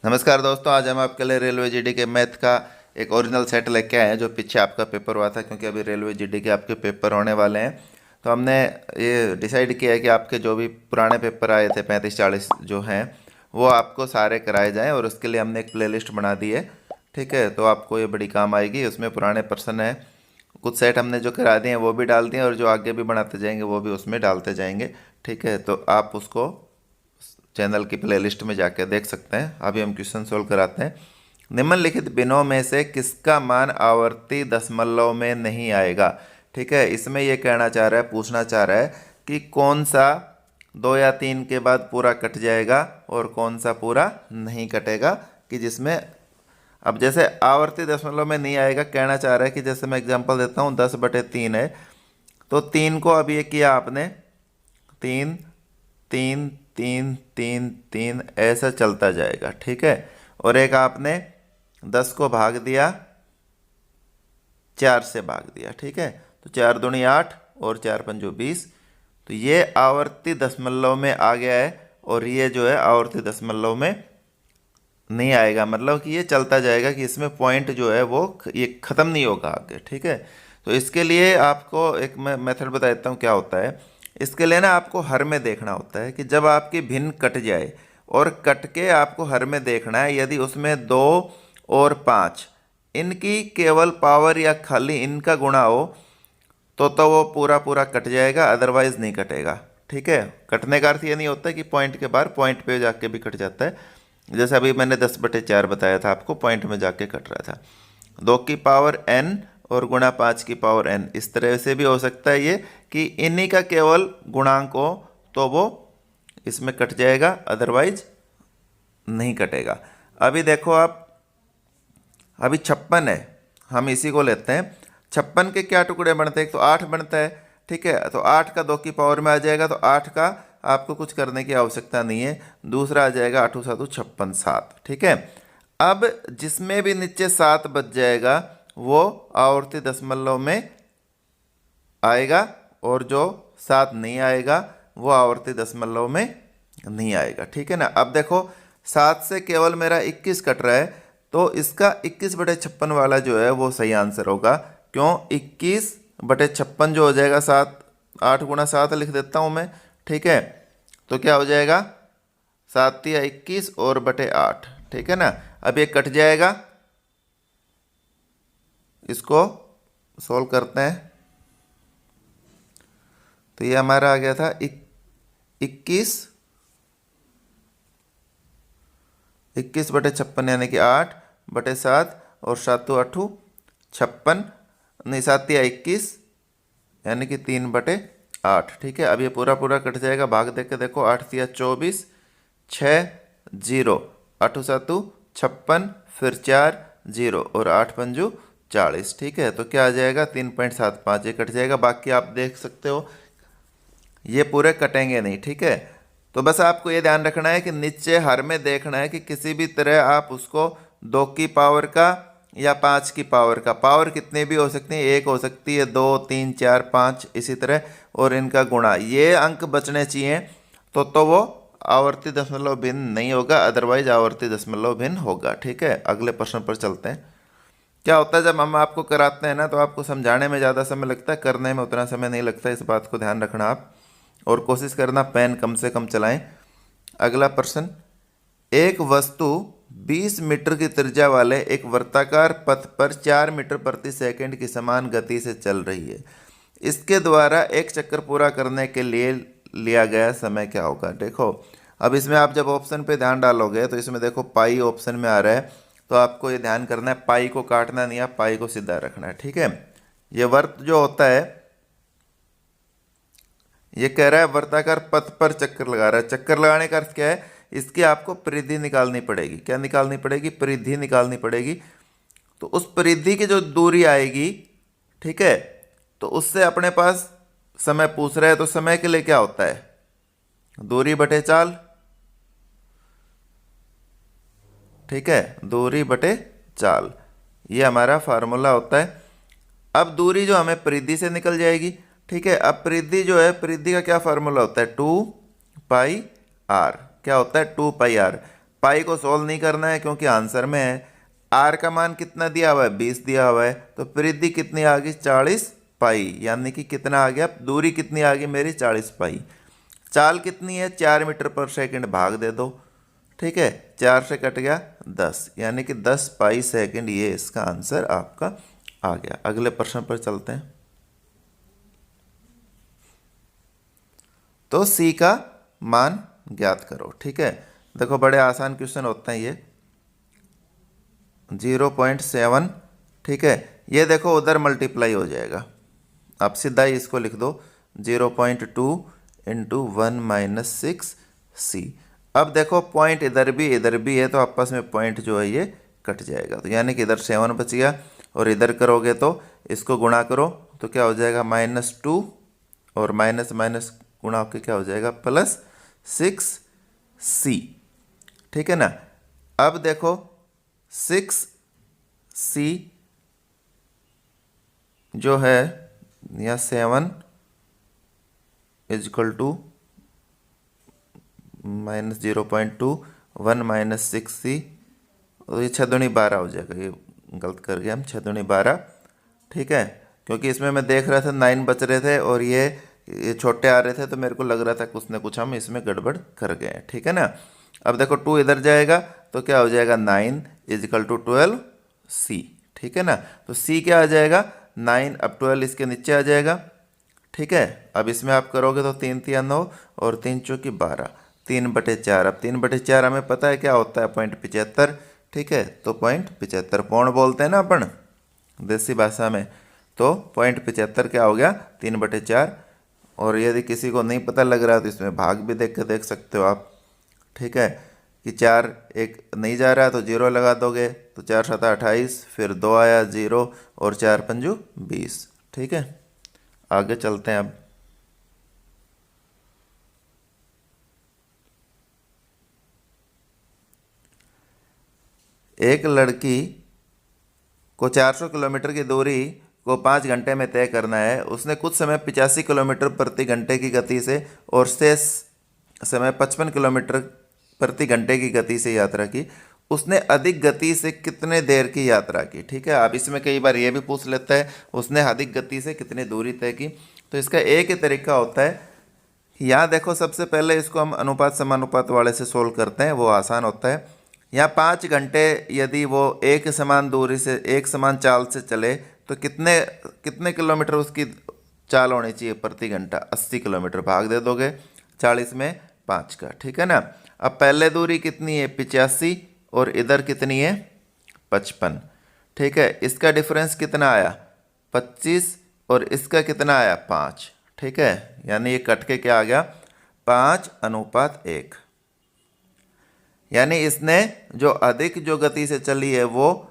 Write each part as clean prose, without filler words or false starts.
नमस्कार दोस्तों, आज हम आपके लिए रेलवे जीडी के मैथ का एक ओरिजिनल सेट लेके आए हैं जो पीछे आपका पेपर हुआ था, क्योंकि अभी रेलवे जीडी के आपके पेपर होने वाले हैं। तो हमने ये डिसाइड किया है कि आपके जो भी पुराने पेपर आए थे 35-40 जो हैं वो आपको सारे कराए जाएं, और उसके लिए हमने एक प्लेलिस्ट बना दी है। ठीक है, तो आपको ये बड़ी काम आएगी। उसमें पुराने प्रश्न हैं, कुछ सेट हमने जो करा दिए हैं वो भी डाल दिए, और जो आगे भी बनाते जाएंगे वो भी उसमें डालते जाएंगे। ठीक है, तो आप उसको चैनल की प्लेलिस्ट में जाकर देख सकते हैं। अभी हम क्वेश्चन सोल्व कराते हैं। निम्नलिखित बिनों में से किसका मान आवर्ती दशमलव में नहीं आएगा। ठीक है, इसमें यह कहना चाह रहा है, पूछना चाह रहा है कि कौन सा 2 या 3 के बाद पूरा कट जाएगा और कौन सा पूरा नहीं कटेगा। कि जिसमें अब जैसे आवर्ती दशमलव में नहीं आएगा, कहना चाह रहा है कि जैसे मैं एग्जांपल देता हूँ 10/3 है, तो 3 को अब ये किया आपने 3 3 3 3 3 ऐसा चलता जाएगा। ठीक है, और एक आपने 10 को भाग दिया, 4 से भाग दिया। ठीक है, तो 4 दूनी 8 और 4 पंजो 20। तो ये आवर्ती दशमलव में आ गया है, और ये जो है आवर्ती दशमलव में नहीं आएगा, मतलब कि ये चलता जाएगा, कि इसमें पॉइंट जो है वो ये ख़त्म नहीं होगा आगे। ठीक है, तो इसके लिए आपको एक मैं मेथड बता देता हूँ क्या होता है। इसके लिए ना आपको हर में देखना होता है कि जब आपकी भिन्न कट जाए, और कट के आपको हर में देखना है, यदि उसमें 2 और 5 इनकी केवल पावर या खाली इनका गुणा हो तो वो पूरा पूरा कट जाएगा, अदरवाइज नहीं कटेगा। ठीक है, कटने का अर्थ ये नहीं होता कि पॉइंट के बाहर, पॉइंट पे जाके भी कट जाता है। जैसे अभी मैंने 10/4 बताया था आपको, पॉइंट में जाके कट रहा था। 2 की पावर n और गुणा 5 की पावर n, इस तरह से भी हो सकता है ये कि इन्हीं का केवल गुणांक हो तो वो इसमें कट जाएगा, अदरवाइज नहीं कटेगा। अभी देखो आप, अभी 56 है, हम इसी को लेते हैं। 56 के क्या टुकड़े बनते हैं, एक तो 8 बनता है। ठीक है, तो 8 का 2 की पावर में आ जाएगा, तो 8 का आपको कुछ करने की आवश्यकता नहीं है। दूसरा आ जाएगा 8 7 56 7। ठीक है, अब जिसमें भी नीचे 7 बच जाएगा वो आवर्ती दशमलव में आएगा, और जो 7 नहीं आएगा वो आवर्ती दशमलव में नहीं आएगा। ठीक है ना, अब देखो 7 से केवल मेरा 21 कट रहा है, तो इसका 21/56 वाला जो है वो सही आंसर होगा। क्यों, 21/56 जो हो जाएगा 7, 8 गुणा 7 लिख देता हूँ मैं। ठीक है, तो क्या हो जाएगा 7 या 21 और बटे 8। ठीक है ना, अब ये कट जाएगा, इसको सोल्व करते हैं। तो ये हमारा आ गया था 21/56 यानी कि 8/7, और 7 8 56, नहीं 7 या 21 यानी कि 3/8। ठीक है, अब ये पूरा पूरा कट जाएगा, भाग दे के देखो 8 या 24, 6 0, 8 7 56, फिर 4 0 और 8 पंजू 40। ठीक है, तो क्या आ जाएगा 3.75, ये कट जाएगा। बाकी आप देख सकते हो ये पूरे कटेंगे नहीं। ठीक है, तो बस आपको ये ध्यान रखना है कि नीचे हर में देखना है कि किसी भी तरह आप उसको 2 की पावर का या 5 की पावर का, पावर कितनी भी हो सकती है, 1 हो सकती है, 2 3 4 5 इसी तरह, और इनका गुणा, ये अंक बचने चाहिए, तो वो आवर्ती दशमलव भिन्न नहीं होगा, अदरवाइज आवर्ती दशमलव भिन्न होगा। ठीक है, अगले प्रश्न पर चलते हैं। क्या होता है जब हम आपको कराते हैं ना, तो आपको समझाने में ज़्यादा समय लगता है, करने में उतना समय नहीं लगता, इस बात को ध्यान रखना आप, और कोशिश करना पेन कम से कम चलाएं। अगला प्रश्न, एक वस्तु 20 मीटर की त्रिज्या वाले एक वर्ताकार पथ पर 4 मीटर प्रति सेकंड की समान गति से चल रही है। इसके द्वारा एक चक्कर पूरा करने के लिए लिया गया समय क्या होगा। देखो, अब इसमें आप जब ऑप्शन पे ध्यान डालोगे तो इसमें देखो पाई ऑप्शन में आ रहा है, तो आपको ये ध्यान करना है, पाई को काटना नहीं है, पाई को सीधा रखना है। ठीक है, ये वर्त जो होता है, ये कह रहा है वर्ताकार पथ पर चक्कर लगा रहा है। चक्कर लगाने का अर्थ क्या है, इसकी आपको परिधि निकालनी पड़ेगी। क्या निकालनी पड़ेगी, परिधि निकालनी पड़ेगी। तो उस परिधि की जो दूरी आएगी, ठीक है, तो उससे अपने पास समय पूछ रहा है, तो समय के लिए क्या होता है, दूरी बटे चाल। ठीक है, दूरी बटे चाल, ये हमारा फार्मूला होता है। अब दूरी जो हमें परिधि से निकल जाएगी। ठीक है, अब परिधि जो है, परिधि का क्या फार्मूला होता है, 2 पाई आर। क्या होता है, 2 पाई आर। पाई को सोल्व नहीं करना है क्योंकि आंसर में है। आर का मान कितना दिया हुआ है, 20 दिया हुआ है, तो परिधि कितनी आ गई, 40 पाई, यानी कि कितना आ गया, दूरी कितनी आ गई मेरी, 40 पाई। चाल कितनी है, 4 मीटर पर सेकंड, भाग दे दो, ठीक है, 4 से कट गया 10, यानी कि 10 पाई सेकंड, ये इसका आंसर आपका आ गया। अगले प्रश्न पर चलते हैं। तो सी का मान ज्ञात करो, ठीक है। देखो बड़े आसान क्वेश्चन होते हैं ये, 0.7, ठीक है। ये देखो उधर मल्टीप्लाई हो जाएगा, आप सीधा ही इसको लिख दो, 0.2 इंटू 1-6c। अब देखो पॉइंट इधर भी है, तो आपस में पॉइंट जो है ये कट जाएगा, तो यानी कि इधर 7 बच गया, और इधर करोगे तो इसको गुणा करो तो क्या हो जाएगा, -2, और माइनस माइनस गुणा होकर क्या हो जाएगा, +6c, ठीक है ना। अब देखो 6c जो है, या 7 = -0.2, 1-6c, और ये 6 दूनी 12 हो जाएगा, ये गलत कर गया हम, 6 दूनी 12, ठीक है। क्योंकि इसमें मैं देख रहा था 9 बच रहे थे और ये छोटे आ रहे थे, तो मेरे को लग रहा था कुछ ना कुछ हम इसमें गड़बड़ कर गए हैं, ठीक है ना। अब देखो 2 इधर जाएगा तो क्या हो जाएगा, 9 = 12c, ठीक है ना। तो c क्या आ जाएगा, 9, अब 12 इसके नीचे आ जाएगा, ठीक है। अब इसमें आप करोगे तो 3 3 9 और 3 चौकी 12, 3/4। अब 3/4 हमें पता है क्या होता है, 0.75, ठीक है। तो 0.75 पौन बोलते हैं ना अपन देसी भाषा में, तो 0.75 क्या हो गया, 3/4। और यदि किसी को नहीं पता लग रहा है तो इसमें भाग भी देख के देख सकते हो आप, ठीक है, कि 4 एक नहीं जा रहा है तो 0 लगा दोगे, तो 4 7 28, फिर 2 आया 0, और 4 5 20, ठीक है। आगे चलते हैं अब। एक लड़की को 400 किलोमीटर की दूरी को 5 घंटे में तय करना है। उसने कुछ समय 85 किलोमीटर प्रति घंटे की गति से और शेष समय 55 किलोमीटर प्रति घंटे की गति से यात्रा की। उसने अधिक गति से कितने देर की यात्रा की, ठीक है। अब इसमें कई बार ये भी पूछ लेता है उसने अधिक गति से कितनी दूरी तय की। तो इसका एक ही तरीका होता है, यहाँ देखो सबसे पहले इसको हम अनुपात समानुपात वाले से सोल्व करते हैं, वो आसान होता है। यहाँ 5 घंटे यदि वो एक समान दूरी से, एक समान चाल से चले, तो कितने कितने किलोमीटर उसकी चाल होनी चाहिए प्रति घंटा, 80 किलोमीटर, भाग दे दोगे 40 में 5 का, ठीक है ना। अब पहले दूरी कितनी है, 85, और इधर कितनी है, 55, ठीक है। इसका डिफरेंस कितना आया, 25, और इसका कितना आया, 5, ठीक है। यानी ये कट के क्या आ गया, 5:1। यानी इसने जो अधिक जो गति से चली है वो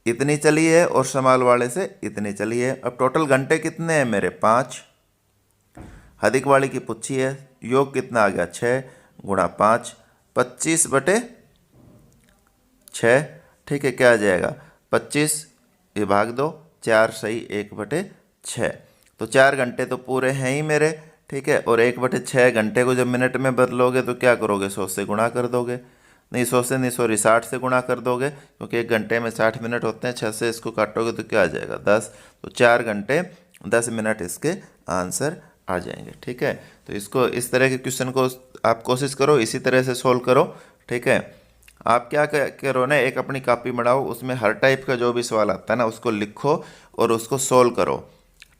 इतनी चली है, और समाल वाले से इतनी चली है। अब टोटल घंटे कितने हैं मेरे, 5, अधिक वाली की पूछी है, योग कितना आ गया, 6 × 5, 25/6, ठीक है। क्या आ जाएगा, 25, ये भाग दो, 4 सही 1/6, तो 4 घंटे तो पूरे हैं ही मेरे, ठीक है। और 1/6 घंटे को जब मिनट में बदलोगे तो क्या करोगे, 100 से गुणा कर दोगे, नहीं 100 से नहीं, सॉरी 60 से गुणा कर दोगे, क्योंकि 1 घंटे में 60 मिनट होते हैं, 6 से इसको काटोगे तो क्या आ जाएगा, 10, तो 4 घंटे 10 मिनट इसके आंसर आ जाएंगे, ठीक है। तो इसको इस तरह के क्वेश्चन को आप कोशिश करो इसी तरह से सोल्व करो, ठीक है। आप क्या करो ना, एक अपनी कॉपी बनाओ, उसमें हर टाइप का जो भी सवाल आता है ना उसको लिखो और उसको सोल्व करो,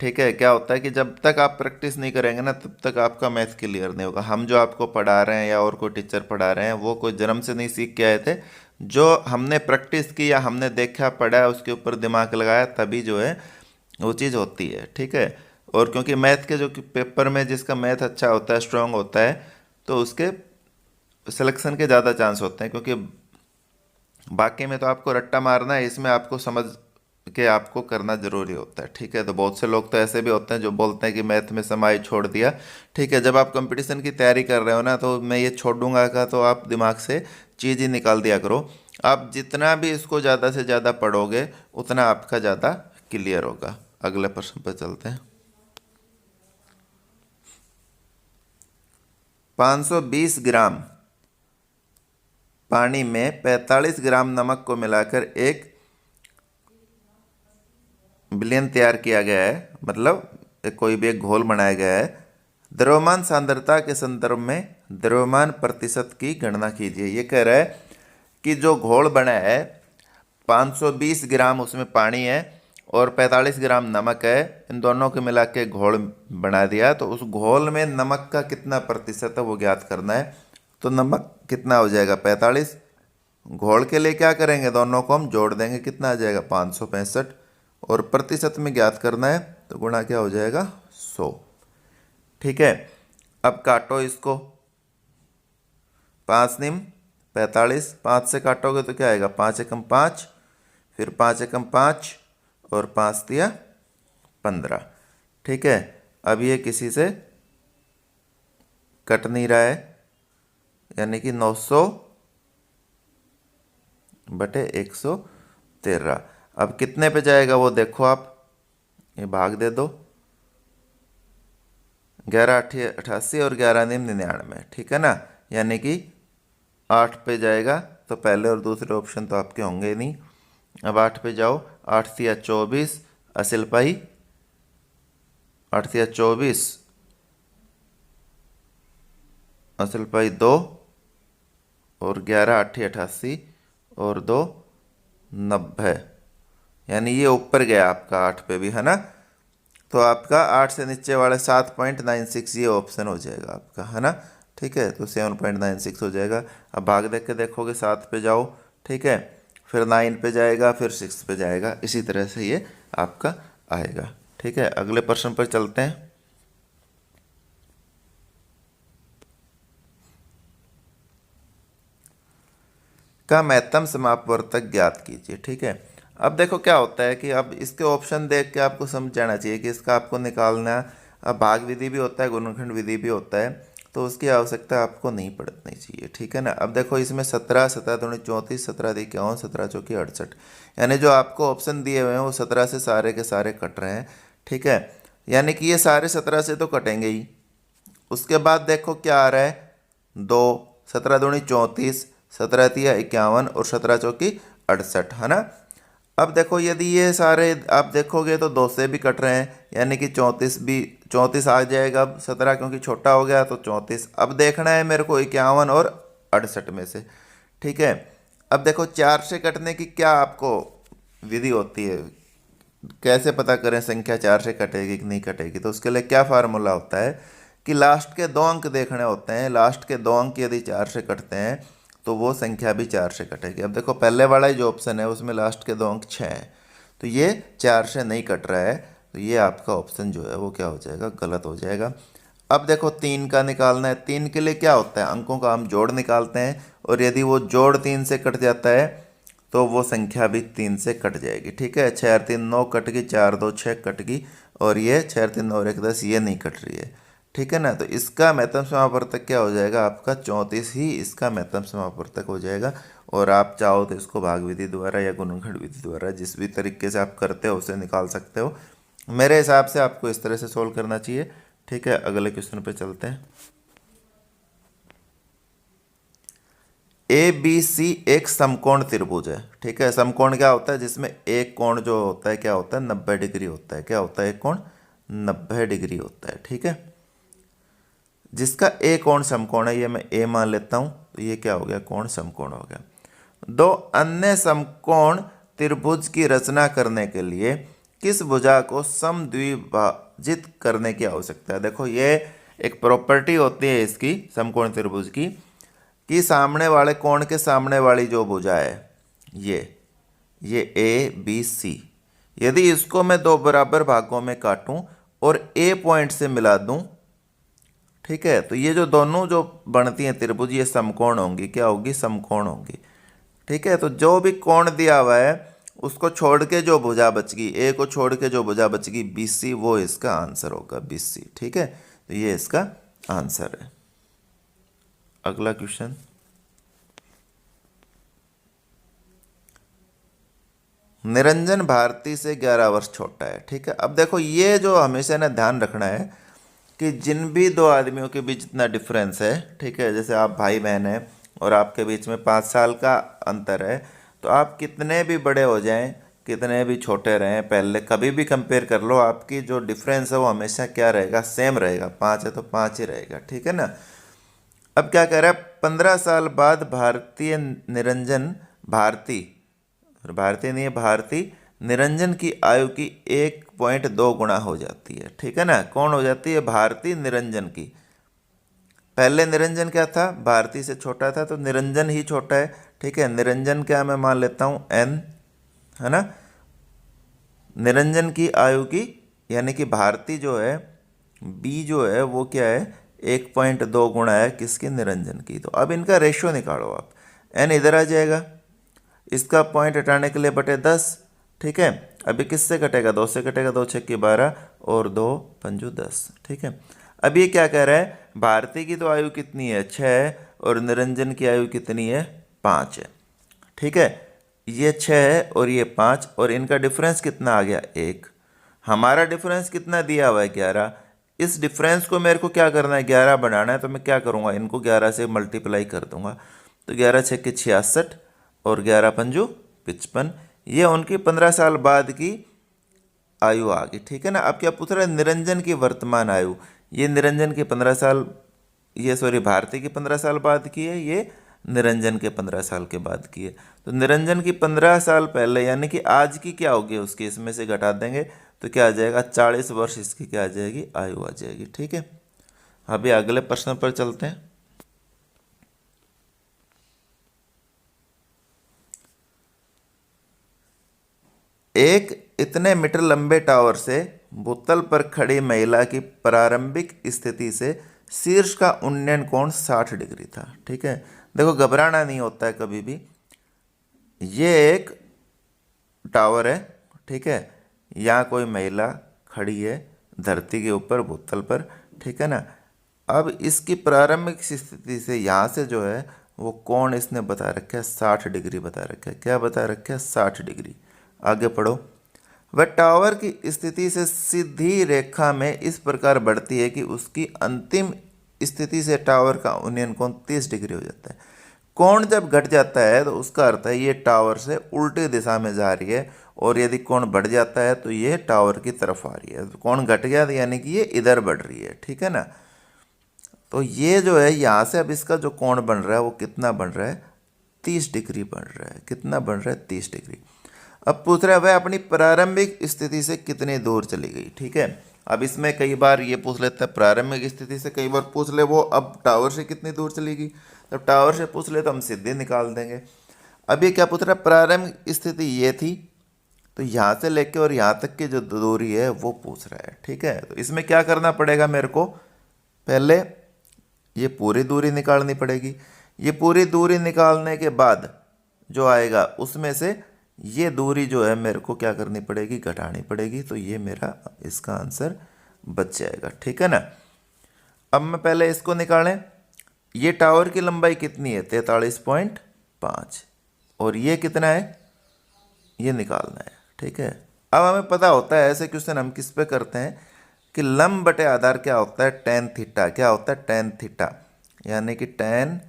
ठीक है। क्या होता है कि जब तक आप प्रैक्टिस नहीं करेंगे ना तब तक आपका मैथ क्लियर नहीं होगा। हम जो आपको पढ़ा रहे हैं या और कोई टीचर पढ़ा रहे हैं वो कोई जन्म से नहीं सीख के आए थे, जो हमने प्रैक्टिस की या हमने देखा पढ़ा है उसके ऊपर दिमाग लगाया तभी जो है वो चीज़ होती है, ठीक है। और क्योंकि मैथ के जो पेपर में जिसका मैथ अच्छा होता है, स्ट्रांग होता है, तो उसके सिलेक्शन के ज़्यादा चांस होते हैं, क्योंकि बाकी में तो आपको रट्टा मारना है, इसमें आपको समझ के आपको करना जरूरी होता है, ठीक है। तो बहुत से लोग तो ऐसे भी होते हैं जो बोलते हैं कि मैथ में समाई छोड़ दिया, ठीक है। जब आप कंपटीशन की तैयारी कर रहे हो ना तो मैं ये छोड़ दूंगा का तो आप दिमाग से चीज़ ही निकाल दिया करो। आप जितना भी इसको ज़्यादा से ज़्यादा पढ़ोगे उतना आपका ज़्यादा क्लियर होगा। अगले प्रश्न पर चलते हैं। 520 ग्राम पानी में 45 ग्राम नमक को मिलाकर एक विलयन तैयार किया गया है, मतलब कोई भी एक घोल बनाया गया है। द्रव्यमान सांद्रता के संदर्भ में द्रव्यमान प्रतिशत की गणना कीजिए। ये कह रहा है कि जो घोल बना है 520 ग्राम उसमें पानी है और 45 ग्राम नमक है, इन दोनों को मिला के घोल बना दिया, तो उस घोल में नमक का कितना प्रतिशत है वो ज्ञात करना है। तो नमक कितना हो जाएगा 45, घोल के लिए क्या करेंगे, दोनों को हम जोड़ देंगे, कितना आ जाएगा 565, और प्रतिशत में ज्ञात करना है तो गुणा क्या हो जाएगा 100। ठीक है, अब काटो इसको, 5 निम 45, 5 से काटोगे तो क्या आएगा 5 एकम 5, फिर 5 एकम 5 और 5 दिया 15। ठीक है, अब ये किसी से कट नहीं रहा है, यानी कि 900 बटे 113। अब कितने पे जाएगा वो देखो आप, ये भाग दे दो, 11 88 और 11 निम 99। ठीक है ना, यानी कि 8 पे जाएगा, तो पहले और दूसरे ऑप्शन तो आपके होंगे नहीं। अब 8 पे जाओ, 8 तिया 24, असिल पाई 8 तिया 24, असिल पाई 2, और 11 8 88 और 2 90, यानी ये ऊपर गया आपका 8 पे भी, है ना। तो आपका 8 से नीचे वाले 7.96 ये ऑप्शन हो जाएगा आपका, है ना। ठीक है, तो 7.96 हो जाएगा। अब भाग देख के देखोगे, 7 पे जाओ, ठीक है, फिर 9 पे जाएगा, फिर 6 पे जाएगा, इसी तरह से ये आपका आएगा। ठीक है, अगले प्रश्न पर चलते हैं। का महत्तम समापवर्तक ज्ञात कीजिए। ठीक है, अब देखो क्या होता है कि अब इसके ऑप्शन देख के आपको समझ जाना चाहिए कि इसका आपको निकालना, अब भाग विधि भी होता है, गुणनखंड विधि भी होता है, तो उसकी आवश्यकता आपको नहीं पड़नी चाहिए। ठीक है ना। अब देखो इसमें 17, 17 दूनी 34, 17 दी 51, 17 चौकी 68, यानी जो आपको ऑप्शन दिए हुए हैं वो 17 से सारे के सारे कट रहे हैं। ठीक है, यानी कि ये सारे 17 से तो कटेंगे ही। उसके बाद देखो क्या आ रहा है, 2, 17 दूनी 34, 17 तिया 51 और 17 चौकी 68, है ना। अब देखो यदि ये सारे आप देखोगे तो 2 से भी कट रहे हैं, यानी कि 34 भी 34 आ जाएगा। अब 17 क्योंकि छोटा हो गया तो 34। अब देखना है मेरे को 51 और 68 में से। ठीक है, अब देखो 4 से कटने की क्या आपको विधि होती है, कैसे पता करें संख्या 4 से कटेगी कि नहीं कटेगी, तो उसके लिए क्या फार्मूला होता है कि लास्ट के 2 अंक देखने होते हैं। लास्ट के 2 अंक यदि 4 से कटते हैं तो वो संख्या भी 4 से कटेगी। अब देखो पहले वाला जो ऑप्शन है उसमें लास्ट के 2 अंक 6 हैं, तो ये 4 से नहीं कट रहा है, तो ये आपका ऑप्शन जो है वो क्या हो जाएगा, गलत हो जाएगा। अब देखो 3 का निकालना है, 3 के लिए क्या होता है, अंकों का हम जोड़ निकालते हैं, और यदि वो जोड़ 3 से कट जाता है तो वो संख्या भी 3 से कट जाएगी। ठीक है, 6 और 3 9 कट गई, 4 2 6 कट गई, और ये 6 और 3 9 और 1 10, ये नहीं कट रही है। ठीक है ना, तो इसका महत्तम समापवर्तक क्या हो जाएगा आपका 34 ही इसका महत्तम समापवर्तक हो जाएगा। और आप चाहो तो इसको भाग विधि द्वारा या गुणनखंड विधि द्वारा जिस भी तरीके से आप करते हो उसे निकाल सकते हो। मेरे हिसाब से आपको इस तरह से सोल्व करना चाहिए। ठीक है, अगले क्वेश्चन पे चलते हैं। ABC एक समकोण त्रिभुज है। ठीक है, समकोण क्या होता है, जिसमें एक कोण जो होता है क्या होता है 90 डिग्री होता है। क्या होता है, एक कोण 90 डिग्री होता है। ठीक है, जिसका ए कोण समकोण है, ये मैं ए मान लेता हूं, तो ये क्या हो गया, कोण समकोण हो गया। 2 अन्य समकोण त्रिभुज की रचना करने के लिए किस भुजा को समद्विभाजित करने की आवश्यकता है। देखो ये एक प्रॉपर्टी होती है इसकी समकोण त्रिभुज की, कि सामने वाले कोण के सामने वाली जो भुजा है ये ABC, यदि इसको मैं 2 बराबर भागों में काटूं और ए पॉइंट से मिला दूं, ठीक है, तो ये जो दोनों जो बनती हैं त्रिभुज ये समकोण होंगी, क्या होगी, समकोण होंगी। ठीक है, तो जो भी कोण दिया हुआ है उसको छोड़ के जो भुजा बचगी, ए को छोड़ के जो भुजा बचगी BC, वो इसका आंसर होगा BC। ठीक है, तो ये इसका आंसर है। अगला क्वेश्चन, निरंजन भारती से 11 वर्ष छोटा है। ठीक है, अब देखो ये जो हमेशा ना ध्यान रखना है कि जिन भी 2 आदमियों के बीच इतना डिफरेंस है, ठीक है, जैसे आप भाई बहन है और आपके बीच में 5 साल का अंतर है, तो आप कितने भी बड़े हो जाएं, कितने भी छोटे रहें, पहले कभी भी कंपेयर कर लो, आपकी जो डिफरेंस है वो हमेशा क्या रहेगा, सेम रहेगा। 5 है तो 5 ही रहेगा, ठीक है ना। अब क्या कह रहा है, 15 साल बाद भारतीय निरंजन भारती, भारतीय नहीं है भारती, निरंजन की आयु की 1.2 गुना हो जाती है, ठीक है ना। कौन हो जाती है, भारती निरंजन की। पहले निरंजन क्या था, भारती से छोटा था, तो निरंजन ही छोटा है, ठीक है। निरंजन क्या मैं मान लेता हूं n, है ना। निरंजन की आयु की, यानी कि भारती जो है, b जो है वो क्या है, 1.2 गुना है किसकी, निरंजन की। तो अब इनका रेशियो निकालो आप, n इधर आ जाएगा, इसका पॉइंट हटाने के लिए बटे 10, ठीक है। अभी किससे कटेगा, 2 से कटेगा, 2 छक्के 12 और 2 पंजू 10, ठीक है। अब ये क्या कह रहा है, भारती की तो आयु कितनी है, 6 है, और निरंजन की आयु कितनी है, 5 है, ठीक है। ये 6 है और ये 5, और इनका डिफरेंस कितना आ गया, 1। हमारा डिफरेंस कितना दिया हुआ है, 11। इस डिफरेंस को मेरे को क्या करना है, 11 बनाना है, तो मैं क्या करूँगा, इनको 11 से मल्टीप्लाई कर दूंगा। तो 11 छक्के 66 और 11 पंजू 55, ये उनकी 15 साल बाद की आयु आ गई, ठीक है ना। अब क्या पूछ रहा है, निरंजन की वर्तमान आयु, ये निरंजन की 15 साल, ये सॉरी भारती की 15 साल बाद की है, ये निरंजन के 15 साल के बाद की है। तो निरंजन की 15 साल पहले, यानी कि आज की क्या होगी उसकी, इसमें से घटा देंगे तो क्या आ जाएगा, 40 वर्ष इसकी क्या आ जाएगी, आयु आ जाएगी, ठीक है। अभी अगले प्रश्न पर चलते हैं। एक इतने मीटर लंबे टावर से भूतल पर खड़ी महिला की प्रारंभिक स्थिति से शीर्ष का उन्नयन कोण 60 डिग्री था, ठीक है। देखो घबराना नहीं होता है कभी भी, ये एक टावर है, ठीक है। यहाँ कोई महिला खड़ी है धरती के ऊपर भूतल पर, ठीक है ना। अब इसकी प्रारंभिक स्थिति से यहाँ से जो है वो कोण इसने बता रखा है 60 डिग्री बता रखा है। क्या बता रखा है, 60 डिग्री। आगे पढ़ो, वह टावर की स्थिति से सीधी रेखा में इस प्रकार बढ़ती है कि उसकी अंतिम स्थिति से टावर का उन्नयन कोण 30 डिग्री हो जाता है। कोण जब घट जाता है तो उसका अर्थ है ये टावर से उल्टी दिशा में जा रही है, और यदि कोण बढ़ जाता है तो ये टावर की तरफ आ रही है। तो कोण घट गया तो यानी कि ये इधर बढ़ रही है, ठीक है ना। तो ये जो है यहाँ से अब इसका जो कोण बन रहा है वो कितना बन रहा है, 30 डिग्री बन रहा है। कितना बन रहा है, 30 डिग्री। अब पूछ रहा है वह अपनी प्रारंभिक स्थिति से कितनी दूर चली गई, ठीक है। अब इसमें कई बार ये पूछ लेता है प्रारंभिक स्थिति से, कई बार पूछ ले वो अब टावर से कितनी दूर चलेगी। जब टावर से पूछ ले तो हम सीधे निकाल देंगे। अब ये क्या पूछ रहा है, प्रारंभिक स्थिति ये थी, तो यहाँ से लेके और यहाँ तक की जो दूरी है वो पूछ रहा है, ठीक है। तो इसमें क्या करना पड़ेगा मेरे को, पहले ये पूरी दूरी निकालनी पड़ेगी। ये पूरी दूरी निकालने के बाद जो आएगा उसमें से ये दूरी जो है मेरे को क्या करनी पड़ेगी, घटानी पड़ेगी। तो ये मेरा इसका आंसर बच जाएगा, ठीक है ना। अब मैं पहले इसको निकालें, ये टावर की लंबाई कितनी है, 43.5, और ये कितना है, ये निकालना है, ठीक है। अब हमें पता होता है, ऐसे क्वेश्चन हम किस पे करते हैं कि लंब बटे आधार क्या होता है, टेन थीटा। क्या होता है, टेन थीटा, यानी कि टेन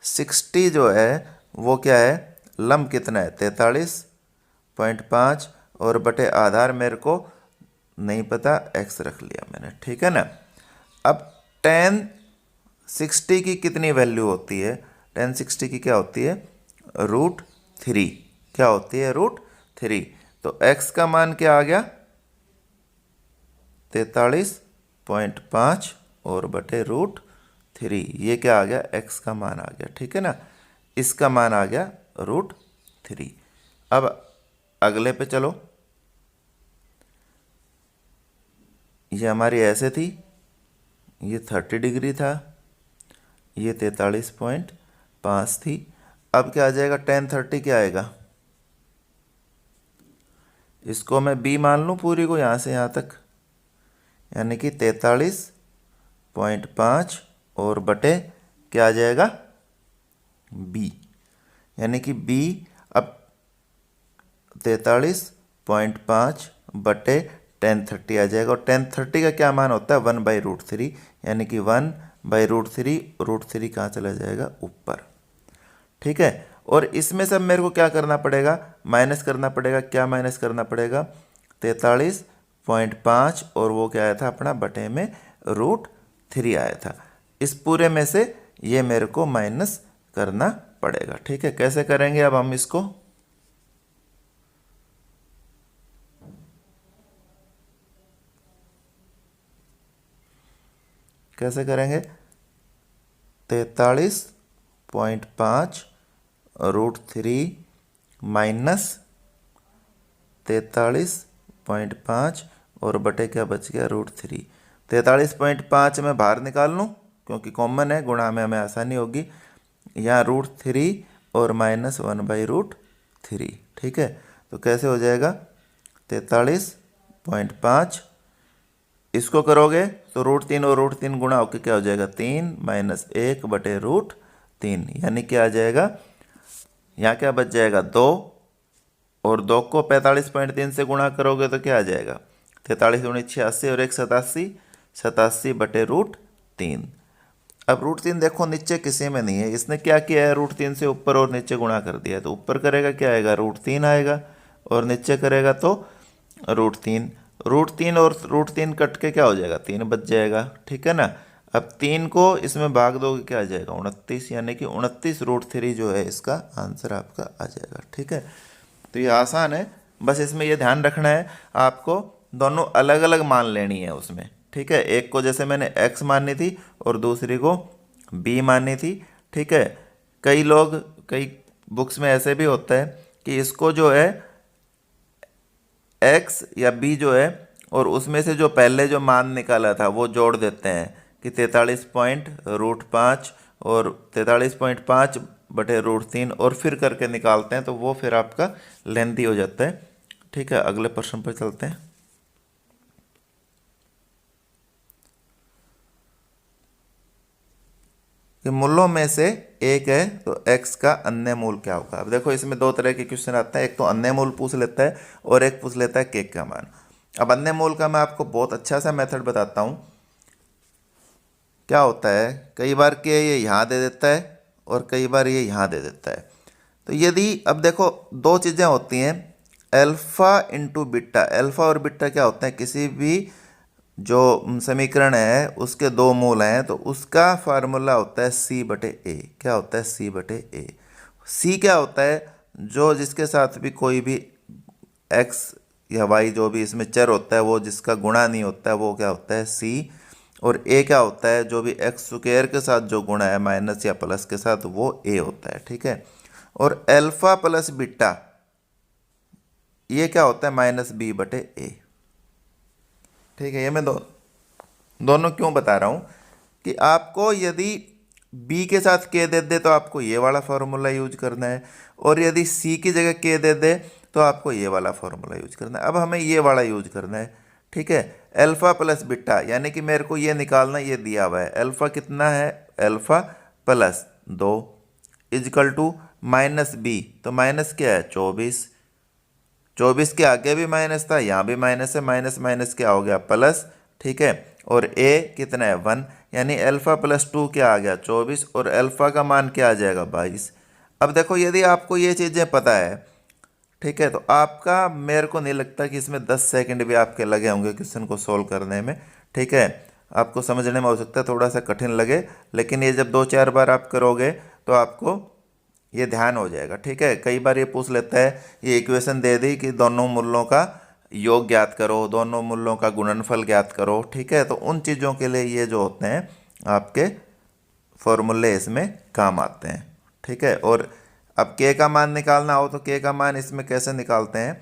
60 जो है वो क्या है, लंब कितना है 43.5, और बटे आधार मेरे को नहीं पता, x रख लिया मैंने, ठीक है ना। अब टेन 60 की कितनी वैल्यू होती है, टेन 60 की क्या होती है, √3। क्या होती है, √3। तो x का मान क्या आ गया, 43.5 और बटे √3, ये क्या आ गया, x का मान आ गया, ठीक है ना। इसका मान आ गया √3। अब अगले पे चलो, ये हमारी ऐसे थी, ये 30 डिग्री था, ये 43.5 थी। अब क्या आ जाएगा, टेन 30 क्या आएगा, इसको मैं b मान लूँ पूरी को यहाँ से यहाँ तक, यानी कि 43.5 और बटे क्या आ जाएगा, b, यानी कि b अब 43.5 बटे टेन 30 आ जाएगा, और टेन 30 का क्या मान होता है, 1/√3, यानी कि 1/√3, √3 कहाँ चला जाएगा, ऊपर। ठीक है। और इसमें सब मेरे को क्या करना पड़ेगा, माइनस करना पड़ेगा। क्या माइनस करना पड़ेगा, 43.5 और वो क्या आया था अपना बटे में √3 आया था। इस पूरे में से ये मेरे को माइनस करना पड़ेगा। ठीक है, कैसे करेंगे अब हम इसको, कैसे करेंगे, 43.5 √3 माइनस 43.5 और बटे क्या बच गया √3। 43.5 में बाहर निकाल लूँ क्योंकि कॉमन है, गुणा में हमें आसानी होगी। यहाँ √3 और -1/√3। ठीक है, तो कैसे हो जाएगा, 43.5 इसको करोगे तो √3 और √3 गुणा होकर क्या हो जाएगा 3 -1 बटे √3, यानी क्या आ जाएगा, यहाँ क्या बच जाएगा 2 और 2 को 45.3 से गुणा करोगे तो क्या आ जाएगा 43 × 86 और 1 87, 87 बटे √3। अब √3 देखो नीचे किसी में नहीं है, इसने क्या किया है √3 से ऊपर और नीचे गुणा कर दिया है, तो ऊपर करेगा क्या आएगा √3 आएगा और नीचे करेगा तो √3। √3 और √3 कट के क्या हो जाएगा 3 बच जाएगा। ठीक है ना, अब 3 को इसमें भाग दोगे क्या आ जाएगा 29, यानी कि 29 √3 जो है इसका आंसर आपका आ जाएगा। ठीक है, तो ये आसान है, बस इसमें ये ध्यान रखना है आपको दोनों अलग अलग मान लेनी है उसमें। ठीक है, एक को जैसे मैंने x मानी थी और दूसरी को b मानी थी। ठीक है, कई बुक्स में ऐसे भी होता है कि इसको जो है x या b जो है और उसमें से जो पहले जो मान निकाला था वो जोड़ देते हैं कि 43.5 और 43.5 बटे √3 और फिर करके निकालते हैं, तो वो फिर आपका लेंथी हो जाता है। ठीक है, अगले प्रश्न पर चलते हैं। कि मूलों में से एक है तो x का अन्य मूल क्या होगा। अब देखो इसमें दो तरह के क्वेश्चन आते हैं, एक तो अन्य मूल पूछ लेता है और एक पूछ लेता है k का मान। अब अन्य मूल का मैं आपको बहुत अच्छा सा मेथड बताता हूँ। क्या होता है, कई बार k ये यहाँ दे देता है और कई बार ये यहाँ दे देता है। तो यदि अब देखो दो चीज़ें होती हैं, अल्फा इंटू बीटा। अल्फा और बीटा क्या होता है, किसी भी जो समीकरण है उसके दो मूल हैं तो उसका फार्मूला होता है c बटे ए। क्या होता है c बटे ए। c क्या होता है, जो जिसके साथ भी कोई भी x या y जो भी इसमें चर होता है वो जिसका गुणा नहीं होता है वो क्या होता है c। और a क्या होता है, जो भी x² के साथ जो गुणा है माइनस या प्लस के साथ वो a होता है। ठीक है, और अल्फा प्लस बीटा ये क्या होता है -b बटे a। ठीक है, ये मैं दोनों क्यों बता रहा हूँ कि आपको यदि b के साथ k दे दे तो आपको ये वाला फार्मूला यूज करना है, और यदि c की जगह k दे दे तो आपको ये वाला फार्मूला यूज करना है। अब हमें ये वाला यूज करना है। ठीक है, अल्फा प्लस बीटा, यानी कि मेरे को ये निकालना, ये दिया हुआ है अल्फा कितना है, alpha plus 2 equal to -b, तो माइनस क्या है 24, 24 के आगे भी माइनस था, यहाँ भी माइनस है, माइनस माइनस क्या हो गया प्लस। ठीक है, और a कितना है 1, यानी अल्फा प्लस 2 क्या आ गया 24 और अल्फा का मान क्या आ जाएगा 22। अब देखो यदि आपको ये चीज़ें पता है, ठीक है, तो आपका मेरे को नहीं लगता कि इसमें 10 सेकंड भी आपके लगे होंगे क्वेश्चन को सोल्व करने में। ठीक है, आपको समझने में हो सकता है थोड़ा सा कठिन लगे, लेकिन ये जब 2-4 बार आप करोगे तो आपको ये ध्यान हो जाएगा। ठीक है, कई बार ये पूछ लेता है, ये इक्वेशन दे दी कि दोनों मूल्यों का योग ज्ञात करो, दोनों मूल्यों का गुणनफल ज्ञात करो। ठीक है, तो उन चीज़ों के लिए ये जो होते हैं आपके फॉर्मूले इसमें काम आते हैं। ठीक है, और अब k का मान निकालना हो तो k का मान इसमें कैसे निकालते हैं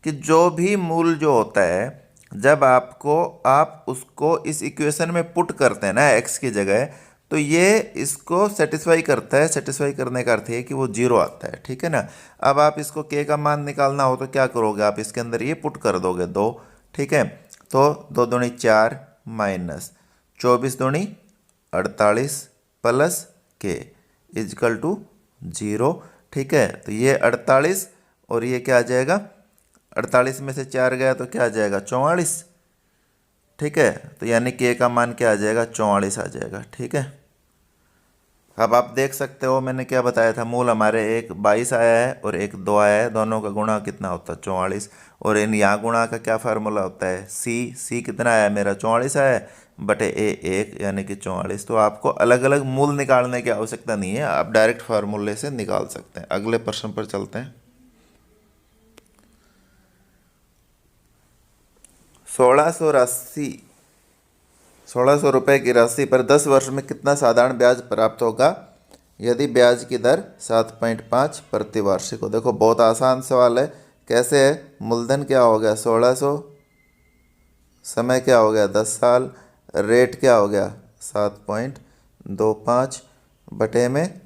कि जो भी मूल जो होता है जब आप उसको इस इक्वेशन में पुट करते हैं ना x की जगह, तो ये इसको सेटिस्फाई करता है। सेटिस्फाई करने का अर्थ है कि वो 0 आता है। ठीक है ना, अब आप इसको k का मान निकालना हो तो क्या करोगे, आप इसके अंदर ये पुट कर दोगे 2। ठीक है, तो 2 दूनी 4 माइनस 24 दूनी 48 प्लस k इजकल टू 0। ठीक है, तो ये 48 और ये क्या आ जाएगा, 48 में से 4 गया तो क्या आ जाएगा 44। ठीक है, तो यानी k का मान क्या आ जाएगा 44 आ जाएगा। ठीक है, अब आप देख सकते हो मैंने क्या बताया था, मूल हमारे एक 22 आया है और एक 2 आया है, दोनों का गुणा कितना होता है 44। और इन यहाँ गुणा का क्या फार्मूला होता है, सी कितना आया मेरा 44 आया है बटे ए 1 यानी कि 44। तो आपको अलग अलग मूल निकालने की आवश्यकता नहीं है, आप डायरेक्ट फार्मूले से निकाल सकते हैं। अगले प्रश्न पर चलते हैं। 1600 रुपये की राशि पर 10 वर्ष में कितना साधारण ब्याज प्राप्त होगा यदि ब्याज की दर 7.5 प्रति वार्षिक हो। देखो बहुत आसान सवाल है। कैसे है, मूलधन क्या हो गया 1600, समय क्या हो गया 10 साल, रेट क्या हो गया 7.25 बटे में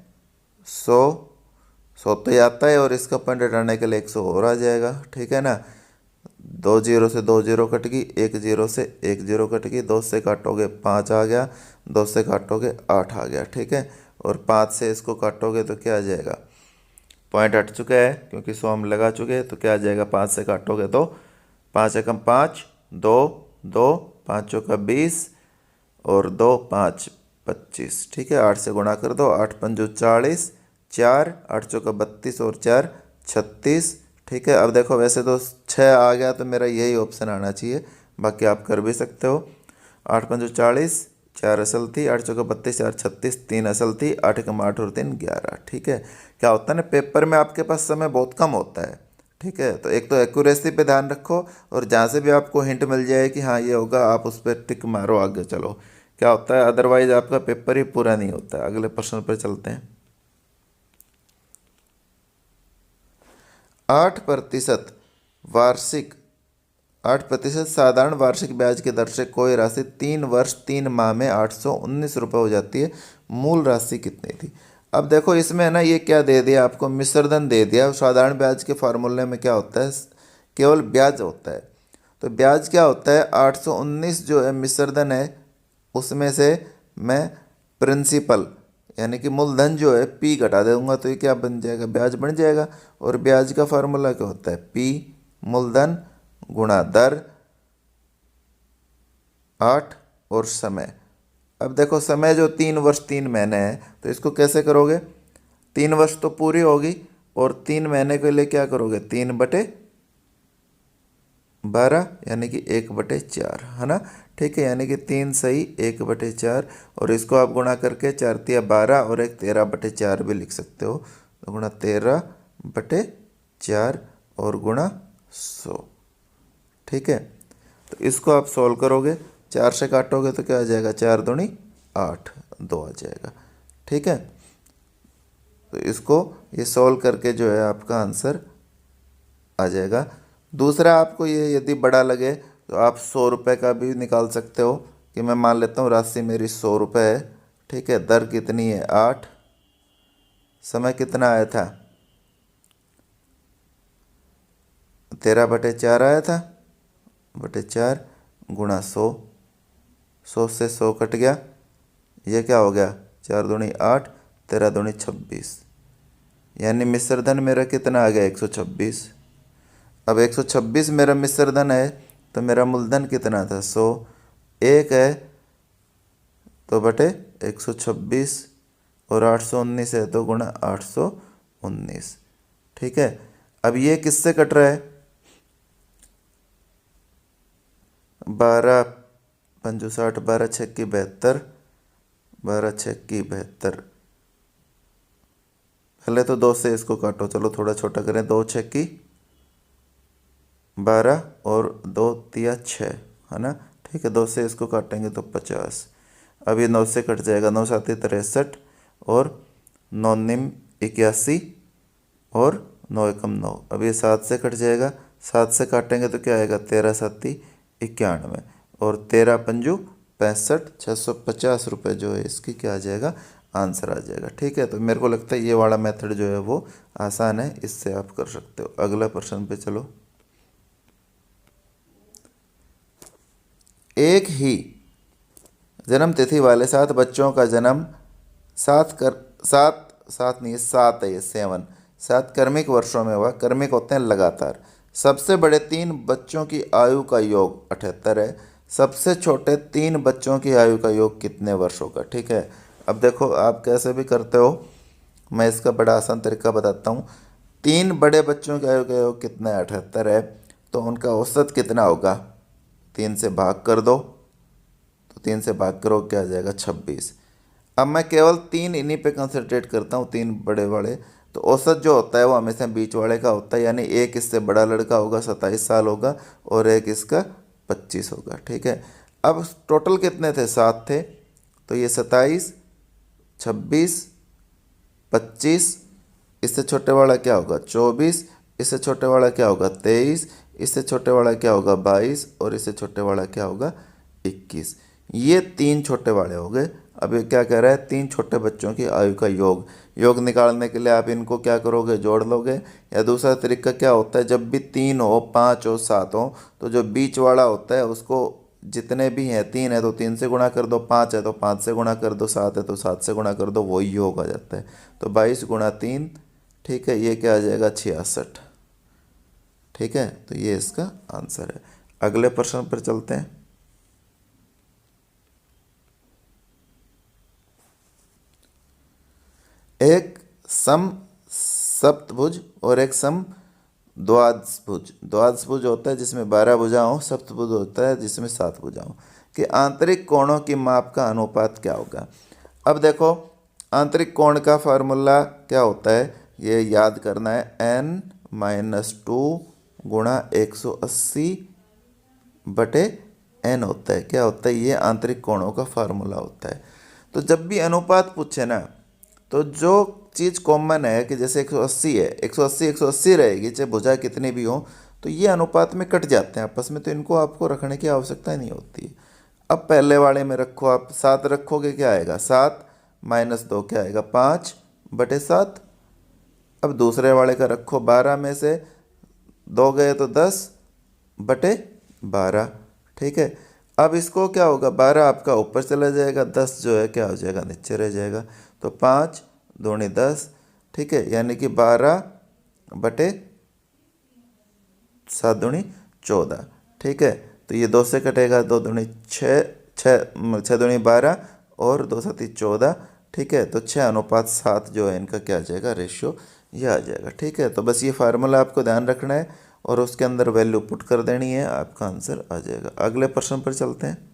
100 तो ये आता है और इसका पॉइंट हटाने के लिए 100 और आ जाएगा। ठीक है ना, 2 जीरो से 2 जीरो कट गई, 1 जीरो से 1 जीरो कट गई, 2 से काटोगे 5 आ गया, 2 से काटोगे 8 आ गया। ठीक है, और 5 से इसको काटोगे तो क्या आ जाएगा, पॉइंट हट चुका है क्योंकि 100 हम लगा चुके हैं, तो क्या आ जाएगा 5 से काटोगे तो 5 एकम 5, 2 2 5 चौका 20 और 2 5 25। ठीक है, 8 से गुणा कर दो, 8 पंजो 40, 4 8 चौका 32 और 4 36। ठीक है, अब देखो वैसे तो 6 आ गया तो मेरा यही ऑप्शन आना चाहिए, बाकी आप कर भी सकते हो। 8 पंजो 40, 4 असल थी, 8 चौका 32, 4 36, 3 असल थी, 8 एकम 8 और 3 11। ठीक है, क्या होता है ना पेपर में आपके पास समय बहुत कम होता है। ठीक है, तो एक तो एक्यूरेसी पे ध्यान रखो और जहाँ से भी आपको हिंट मिल जाए कि हाँ ये होगा आप उस पर टिक मारो, आगे चलो। क्या होता है अदरवाइज आपका पेपर ही पूरा नहीं होता है। अगले प्रश्न पर चलते हैं। 8% वार्षिक 8% साधारण वार्षिक ब्याज की दर से कोई राशि 3 वर्ष 3 माह में 819 रुपये हो जाती है, मूल राशि कितनी थी। अब देखो इसमें है ना ये क्या दे दिया आपको, मिश्रधन दे दिया। साधारण ब्याज के फार्मूले में क्या होता है, केवल ब्याज होता है। तो ब्याज क्या होता है 819 जो है मिश्रधन है, उसमें से मैं प्रिंसिपल यानी कि मूलधन जो है पी घटा दूंगा तो ये क्या बन जाएगा, ब्याज बन जाएगा। और ब्याज का फार्मूला क्या होता है, पी मूलधन गुणा दर 8 और समय। अब देखो समय जो 3 वर्ष 3 महीने है तो इसको कैसे करोगे, 3 वर्ष तो पूरी होगी और 3 महीने के लिए क्या करोगे 3/12 यानी कि 1/4 है ना। ठीक है, यानी कि 3 सही 1/4 और इसको आप गुणा करके 4 तिया 12 और 1 13/4 भी लिख सकते हो। तो गुणा 13/4 और गुणा 100। ठीक है, तो इसको आप सोल्व करोगे, 4 से काटोगे तो क्या आ जाएगा, 4 दूनी 8, 2 आ जाएगा। ठीक है, तो इसको ये सोल्व करके जो है आपका आंसर आ जाएगा। दूसरा आपको ये यदि बड़ा लगे तो आप 100 रुपये का भी निकाल सकते हो कि मैं मान लेता हूँ राशि मेरी 100 रुपये है। ठीक है, दर कितनी है 8, समय कितना आया था 13/4 आया था, बटे 4 गुणा 100, 100 से 100 कट गया, ये क्या हो गया 4 दूनी 8, 13 दूनी 26, यानी मिश्रधन मेरा कितना आ गया 126। अब 126 मेरा मिश्रधन है तो मेरा मूलधन कितना था 100, 1 है तो बटे 126 और 819 है तो गुणा 819। ठीक है, अब ये किससे कट रहा है, 12 पंजो 60, 12 छक्की 72, 12 छक्की 72। पहले तो 2 से इसको काटो, चलो थोड़ा छोटा करें, 2 छक्की 12 और 2 तिया 6 है ना। ठीक है, 2 से इसको काटेंगे तो 50। अब ये 9 से कट जाएगा, 9 साती 63 और 9 निम 81 और 9 एकम 9। अब ये 7 से कट जाएगा, 7 से काटेंगे तो क्या आएगा 13 साती 91 और 13 पंजू 65, 650 रुपये जो है इसकी क्या आ जाएगा, आंसर आ जाएगा। ठीक है, तो मेरे को लगता है ये वाला मेथड जो है वो आसान है, इससे आप कर सकते हो। अगला प्रश्न पे चलो। एक ही जन्म तिथि वाले 7 बच्चों का जन्म 7 है ये 7 कर्मिक वर्षों में हुआ। कर्मिक होते हैं लगातार। सबसे बड़े 3 बच्चों की आयु का योग 78 है। सबसे छोटे 3 बच्चों की आयु का योग कितने वर्षों का। ठीक है, अब देखो आप कैसे भी करते हो, मैं इसका बड़ा आसान तरीका बताता हूँ। 3 बड़े बच्चों के आयु का योग कितना है, 78 है, तो उनका औसत कितना होगा, 3 से भाग कर दो, तो 3 से भाग करो क्या आ जाएगा, 26। अब मैं केवल 3 इन्हीं पे कंसंट्रेट करता हूँ, 3 बड़े बड़े, तो औसत जो होता है वो हमेशा बीच वाले का होता है, यानी एक इससे बड़ा लड़का होगा 27 साल होगा और एक इसका 25 होगा, ठीक है। अब टोटल कितने थे, 7 थे, तो ये 27, 26, 25, इससे छोटे वाला क्या होगा 24, इससे छोटे वाला क्या होगा 23, इससे छोटे वाला क्या होगा 22 और इससे छोटे वाला क्या होगा 21। ये 3 छोटे वाले हो गए। अब ये क्या कह रहा है, 3 छोटे बच्चों की आयु का योग निकालने के लिए आप इनको क्या करोगे, जोड़ लोगे। या दूसरा तरीका क्या होता है, जब भी 3 हो, 5 हो, 7 हो, तो जो बीच वाला होता है उसको, जितने भी हैं, 3 है तो 3 से गुणा कर दो, 5 है तो 5 से गुणा कर दो, 7 है तो 7 से गुणा कर दो, वही योग आ जाता है। तो 22 गुणा 3, ठीक है, ये क्या आ जाएगा 66, ठीक है। तो ये इसका आंसर है। अगले प्रश्न पर चलते हैं। एक सम सप्तभुज और एक सम द्वादशभुज, द्वादशभुज होता है जिसमें 12 भुजाएं हो, सप्तभुज होता है जिसमें 7 भुजाएं हो, कि आंतरिक कोणों की माप का अनुपात क्या होगा। अब देखो आंतरिक कोण का फार्मूला क्या होता है, ये याद करना है, n-2 गुणा 180 बटे n होता है। क्या होता है, ये आंतरिक कोणों का फार्मूला होता है। तो जब भी अनुपात पूछे ना, तो जो चीज़ कॉमन है कि जैसे 180 है, 180 180 रहेगी, चाहे भुजा कितनी भी हो, तो ये अनुपात में कट जाते हैं आपस में, तो इनको आपको रखने की आवश्यकता नहीं होती है। अब पहले वाले में रखो, आप 7 रखोगे क्या आएगा, 7 माइनस 2 क्या आएगा, 5 बटे 7। अब दूसरे वाले का रखो, 12 में से 2 गए तो 10 बटे 12, ठीक है। अब इसको क्या होगा, 12 आपका ऊपर चला जाएगा, 10 जो है क्या हो जाएगा, नीचे रह जाएगा। तो 5 दूनी 10, ठीक है, यानी कि 12 बटे 7 दूनी 14, ठीक है। तो ये 2 से कटेगा, 2 दूनी 6, 6 दूनी 12 और 2 7 14, ठीक है। तो 6:7 जो है इनका क्या आ जाएगा, रेशियो ये आ जाएगा, ठीक है। तो बस ये फार्मूला आपको ध्यान रखना है और उसके अंदर वैल्यू पुट कर देनी है, आपका आंसर आ जाएगा। अगले प्रश्न पर चलते हैं।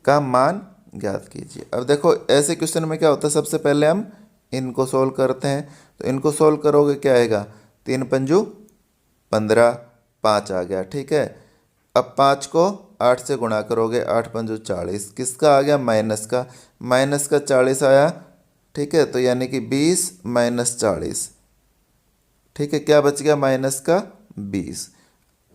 का मान ज्ञात कीजिए। अब देखो ऐसे क्वेश्चन में क्या होता है, सबसे पहले हम इनको सोल्व करते हैं। तो इनको सोल्व करोगे क्या आएगा, 3 पंजू 15, 5 आ गया, ठीक है। अब 5 को 8 से गुणा करोगे, 8 पंजू 40, किसका आ गया, माइनस का, माइनस का 40 आया, ठीक है। तो यानी कि 20 माइनस 40, ठीक है, क्या बच गया, माइनस का 20।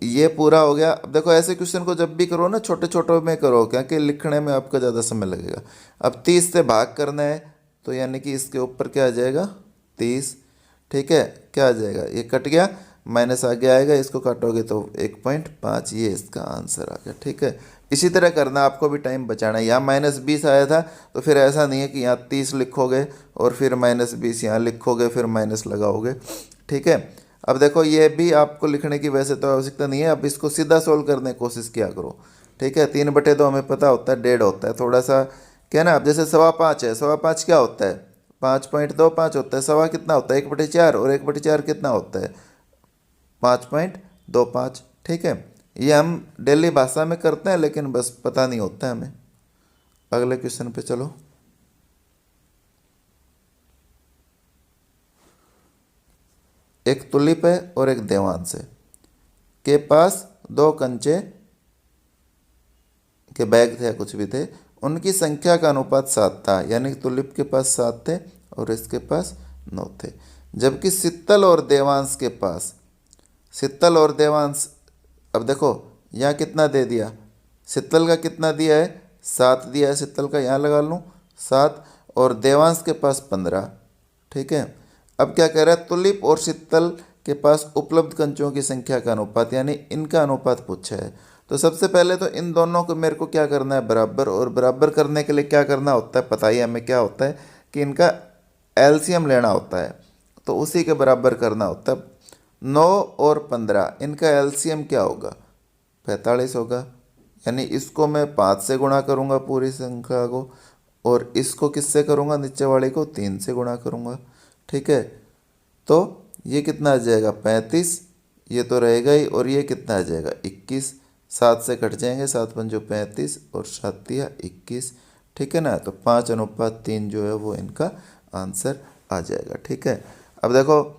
ये पूरा हो गया। अब देखो ऐसे क्वेश्चन को जब भी करो ना, छोटे छोटे में करो, क्योंकि लिखने में आपका ज़्यादा समय लगेगा। अब 30 से भाग करना है, तो यानी कि इसके ऊपर क्या आ जाएगा, 30, ठीक है, क्या आ जाएगा, ये कट गया, माइनस आगे आएगा, इसको काटोगे तो 1.5, ये इसका आंसर आ गया, ठीक है। इसी तरह करना, आपको भी टाइम बचाना है। यहाँ -20 आया था, तो फिर ऐसा नहीं है कि यहाँ 30 लिखोगे और फिर -20 यहाँ लिखोगे, फिर माइनस लगाओगे, ठीक है। अब देखो ये भी आपको लिखने की वैसे तो आवश्यकता नहीं है, अब इसको सीधा सोल्व करने की कोशिश किया करो, ठीक है। 3/2 हमें पता होता है, 1.5 होता है, थोड़ा सा क्या ना, अब जैसे 5.25 है, 5.25 क्या होता है, 5.25 होता है, सवा कितना होता है, 1/4, और 1/4 कितना होता है, 5.25, ठीक है। ये हम डेली भाषा में करते हैं, लेकिन बस पता नहीं होता है हमें। अगले क्वेश्चन पे चलो। एक तुलिप है और एक देवांश है, के पास 2 कंचे के बैग थे या कुछ भी थे, उनकी संख्या का अनुपात 7 था, यानी कि तुलिप के पास 7 थे और इसके पास 9 थे। जबकि शीतल और देवांश के पास, शीतल और देवांश, अब देखो यहाँ कितना दे दिया, शीतल का कितना दिया है, 7 दिया है शीतल का, यहाँ लगा लूँ 7, और देवांश के पास 15, ठीक है। अब क्या कह रहा है, तुलिप और शीतल के पास उपलब्ध कंचों की संख्या का अनुपात, यानी इनका अनुपात पूछा है। तो सबसे पहले तो इन दोनों को मेरे को क्या करना है, बराबर, और बराबर करने के लिए क्या करना होता है, पता ही हमें क्या होता है कि इनका एलसीएम लेना होता है, तो उसी के बराबर करना होता है। 9 और 15, इनका एलसीएम क्या होगा, 45 होगा, यानी इसको मैं 5 से गुणा करूँगा पूरी संख्या को, और इसको किससे करूँगा, नीचे वाले को 3 से गुणा करूँगा। ठीक है, तो ये कितना आ जाएगा 35, ये तो रहेगा ही, और ये कितना आ जाएगा 21। 7 से कट जाएंगे, 7 पंजो 35 और 7 तिया 21। ठीक है ना, तो 5:3 जो है वो इनका आंसर आ जाएगा। ठीक है, अब देखो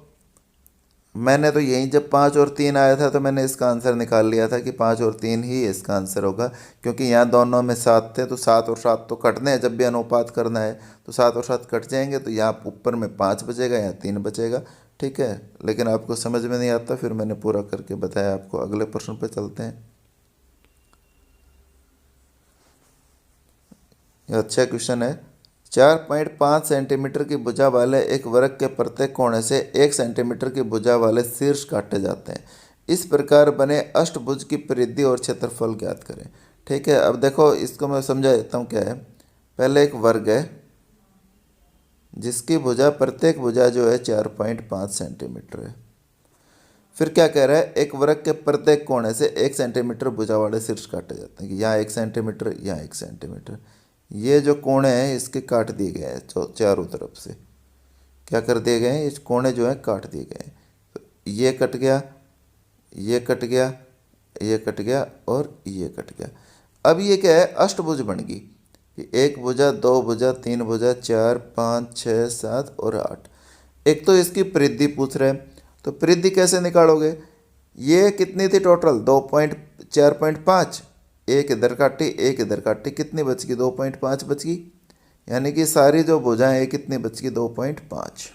मैंने तो यहीं जब 5 और 3 आया था तो मैंने इसका आंसर निकाल लिया था कि 5 और 3 ही इसका आंसर होगा, क्योंकि यहाँ दोनों में 7 थे, तो 7 और 7 तो कटने हैं, जब भी अनुपात करना है तो 7 और 7 कट जाएंगे, तो यहाँ ऊपर में 5 बचेगा, यहाँ 3 बचेगा। ठीक है, लेकिन आपको समझ में नहीं आता, फिर मैंने पूरा करके बताया आपको। अगले प्रश्न पे चलते हैं। ये अच्छा क्वेश्चन है। 4.5 सेंटीमीटर की भुजा वाले एक वृत्त के प्रत्येक कोने से 1 सेंटीमीटर की भुजा वाले शीर्ष काटे जाते हैं। इस प्रकार बने अष्टभुज की परिधि और क्षेत्रफल ज्ञात करें। ठीक है, अब देखो इसको मैं समझा देता हूँ क्या है। पहले एक वर्ग है जिसकी भुजा, प्रत्येक भुजा जो है 4.5 सेंटीमीटर है। फिर क्या कह रहा है, एक वृत्त के प्रत्येक कोने से 1 सेंटीमीटर भुजा वाले शीर्ष काटे जाते हैं कि यहाँ 1 सेंटीमीटर, यहाँ 1 सेंटीमीटर। ये जो कोने हैं इसके काट दिए गए हैं चारों तरफ से। क्या कर दिए गए हैं, इस कोने जो है काट दिए गए हैं। तो ये कट गया, ये कट गया, ये कट गया और ये कट गया। अब ये क्या है, अष्टभुज बन गई कि 1 भुजा, 2 भुजा, 3 भुजा, 4, 5, 6, 7 और 8। एक तो इसकी परिधि पूछ रहे हैं, तो परिधि कैसे निकालोगे। ये कितनी थी टोटल, 4.5। एक इधर काटी, एक इधर काटी, कितनी बच गई, 2.5 बच गई। यानी कि सारी जो भुजाएं हैं कितनी बच गई, 2.5।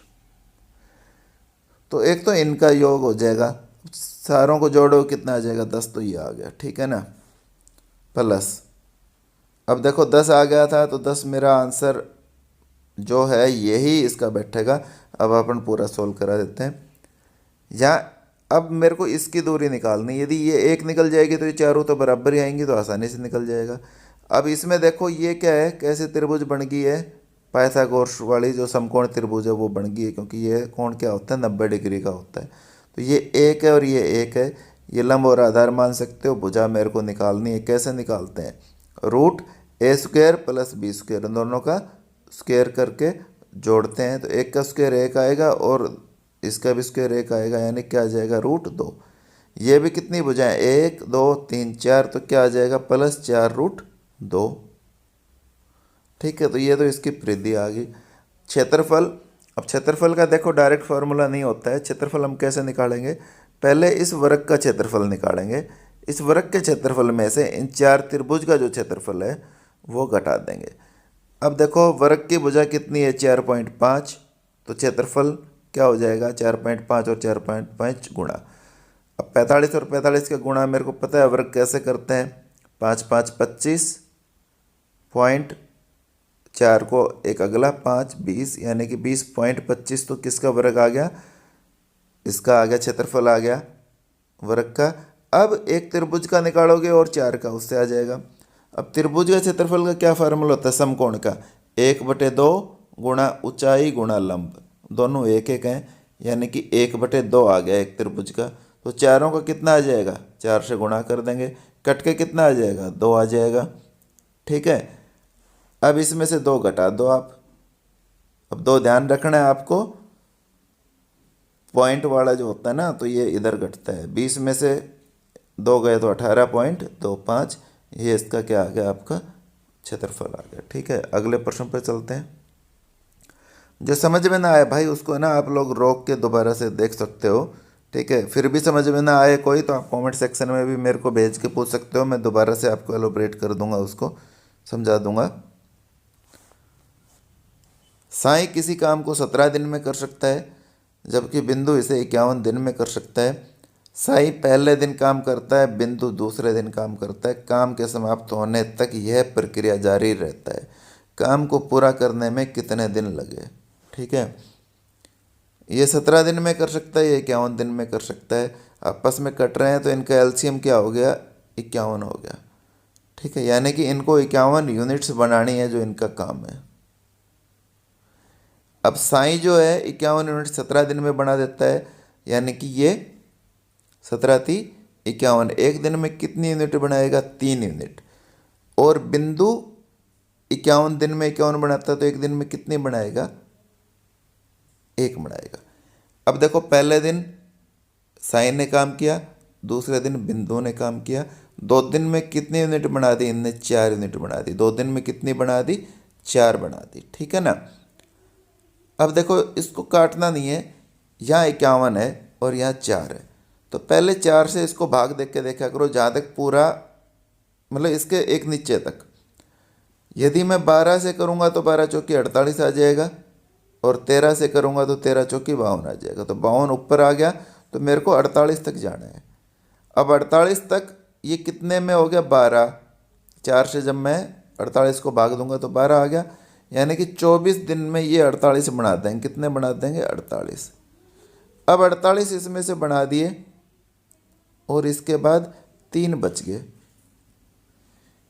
तो एक तो इनका योग हो जाएगा, सारों को जोड़ो कितना आ जाएगा, 10, तो ये आ गया। ठीक है ना, प्लस अब देखो 10 आ गया था, तो 10 मेरा आंसर जो है यही इसका बैठेगा। अब अपन पूरा सोल्व करा देते हैं। यहाँ अब मेरे को इसकी दूरी निकालनी, यदि ये 1 निकल जाएगी तो ये चारों तो बराबर ही आएंगी, तो आसानी से निकल जाएगा। अब इसमें देखो ये क्या है, कैसे त्रिभुज बन गई है, पाइथागोरस वाली जो समकोण त्रिभुज है वो बन गई है, क्योंकि ये कोण क्या होता है, 90 डिग्री का होता है। तो ये 1 है और ये 1 है, ये लंब और आधार मान सकते हो। भुजा मेरे को निकालनी है, कैसे निकालते हैं, √a² + b², इन दोनों का स्क्वायर करके जोड़ते हैं। तो 1 का स्क्वायर 1 आएगा और इसका भी स्क्वायर 1 आएगा, यानी क्या आ जाएगा, √2। ये भी कितनी भुजाएं, 1, 2, 3, 4, तो क्या आ जाएगा, +4√2। ठीक है, तो ये तो इसकी परिधि आ गई। क्षेत्रफल, अब क्षेत्रफल का देखो डायरेक्ट फार्मूला नहीं होता है। क्षेत्रफल हम कैसे निकालेंगे, पहले इस वृत्त का क्षेत्रफल निकालेंगे। इस वृत्त के क्षेत्रफल में से इन 4 त्रिभुज का जो क्षेत्रफल है वो घटा देंगे। अब देखो वृत्त की भुजा कितनी है, 4.5, तो क्षेत्रफल क्या हो जाएगा, 4.5 और 4.5 गुणा। अब 45 और 45 का गुणा मेरे को पता है वर्ग कैसे करते हैं, 5, 5, 25, पॉइंट 4 को एक अगला 5, 20, यानी कि 20.25, तो किसका वर्ग आ गया, इसका आ गया, क्षेत्रफल आ गया वर्ग का। अब एक त्रिभुज का निकालोगे और 4 का, उससे आ जाएगा। अब त्रिभुज का क्षेत्रफल का क्या फार्मूला होता है, समकोण का 1/2 गुणा ऊंचाई गुणा लंब, दोनों 1 हैं, यानी कि 1/2 आ गया एक त्रिभुज का। तो चारों का कितना आ जाएगा, 4 से गुणा कर देंगे, कट के कितना आ जाएगा, 2 आ जाएगा। ठीक है, अब इसमें से 2 घटा दो आप। अब 2 ध्यान रखना है आपको, पॉइंट वाला जो होता है ना, तो ये इधर घटता है। 20 में से 2 गए तो 18.25, ये इसका क्या आ गया, आपका क्षेत्रफल आ गया। ठीक है, अगले प्रश्न पर चलते हैं। जो समझ में ना आए भाई उसको ना आप लोग रोक के दोबारा से देख सकते हो। ठीक है, फिर भी समझ में ना आए कोई, तो आप कमेंट सेक्शन में भी मेरे को भेज के पूछ सकते हो, मैं दोबारा से आपको एलोबरेट कर दूंगा, उसको समझा दूंगा। साई किसी काम को 17 दिन में कर सकता है, जबकि बिंदु इसे 51 दिन में कर सकता है। साई पहले दिन काम करता है, बिंदु दूसरे दिन काम करता है। काम के समाप्त होने तक यह प्रक्रिया जारी रहता है। काम को पूरा करने में कितने दिन लगे। ठीक है, ये 17 दिन में कर सकता है, ये 51 दिन में कर सकता है। आपस में कट रहे हैं तो इनका एलसीएम क्या हो गया, 51 हो गया। ठीक है, यानी कि इनको 51 यूनिट्स बनानी है जो इनका काम है। अब साई जो है 51 यूनिट 17 दिन में बना देता है, यानी कि ये 17 थी 51 एक दिन में कितनी यूनिट बनाएगा? 3 यूनिट। और बिंदु 51 दिन में 51 बनाता है तो एक दिन में कितनी बनाएगा? 1 बनाएगा। अब देखो पहले दिन साइन ने काम किया, दूसरे दिन बिंदु ने काम किया। 2 दिन में कितनी यूनिट बना दी? इनने 4 यूनिट बना दी। 2 दिन में कितनी बना दी? 4 बना दी। ठीक है ना। अब देखो इसको काटना नहीं है, यहाँ 51 है और यहाँ 4 है, तो पहले 4 से इसको भाग देख के देखा करो जहाँ तक पूरा, मतलब इसके एक नीचे तक। यदि मैं 12 से करूँगा तो 12 चौकी 48 आ जाएगा, और 13 से करूँगा तो 13 चौकी 52 आ जाएगा। तो 52 ऊपर आ गया, तो मेरे को 48 तक जाना है। अब 48 तक ये कितने में हो गया? 12। 4 से जब मैं 48 को भाग दूंगा तो 12 आ गया, यानी कि 24 दिन में ये 48 बना देंगे। कितने बना देंगे? 48। अब 48 इसमें से बना दिए और इसके बाद 3 बच गए।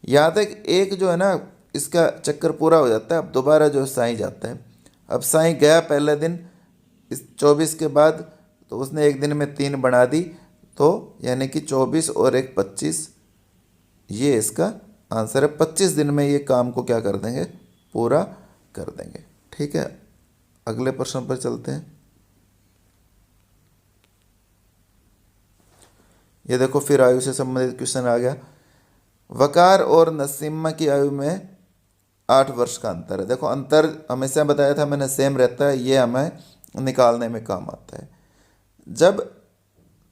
यहाँ तक एक जो है ना, इसका चक्कर पूरा हो जाता है। अब दोबारा जो साईं जाता है। अब साईं गया पहले दिन इस 24 के बाद, तो उसने एक दिन में 3 बना दी, तो यानी कि 24 और 1 25, ये इसका आंसर है। 25 दिन में ये काम को क्या कर देंगे? पूरा कर देंगे। ठीक है, अगले प्रश्न पर चलते हैं। ये देखो फिर आयु से संबंधित क्वेश्चन आ गया। वकार और नसीमा की आयु में 8 वर्ष का अंतर है। देखो अंतर हमेशा बताया था मैंने सेम रहता है, ये हमें निकालने में काम आता है। जब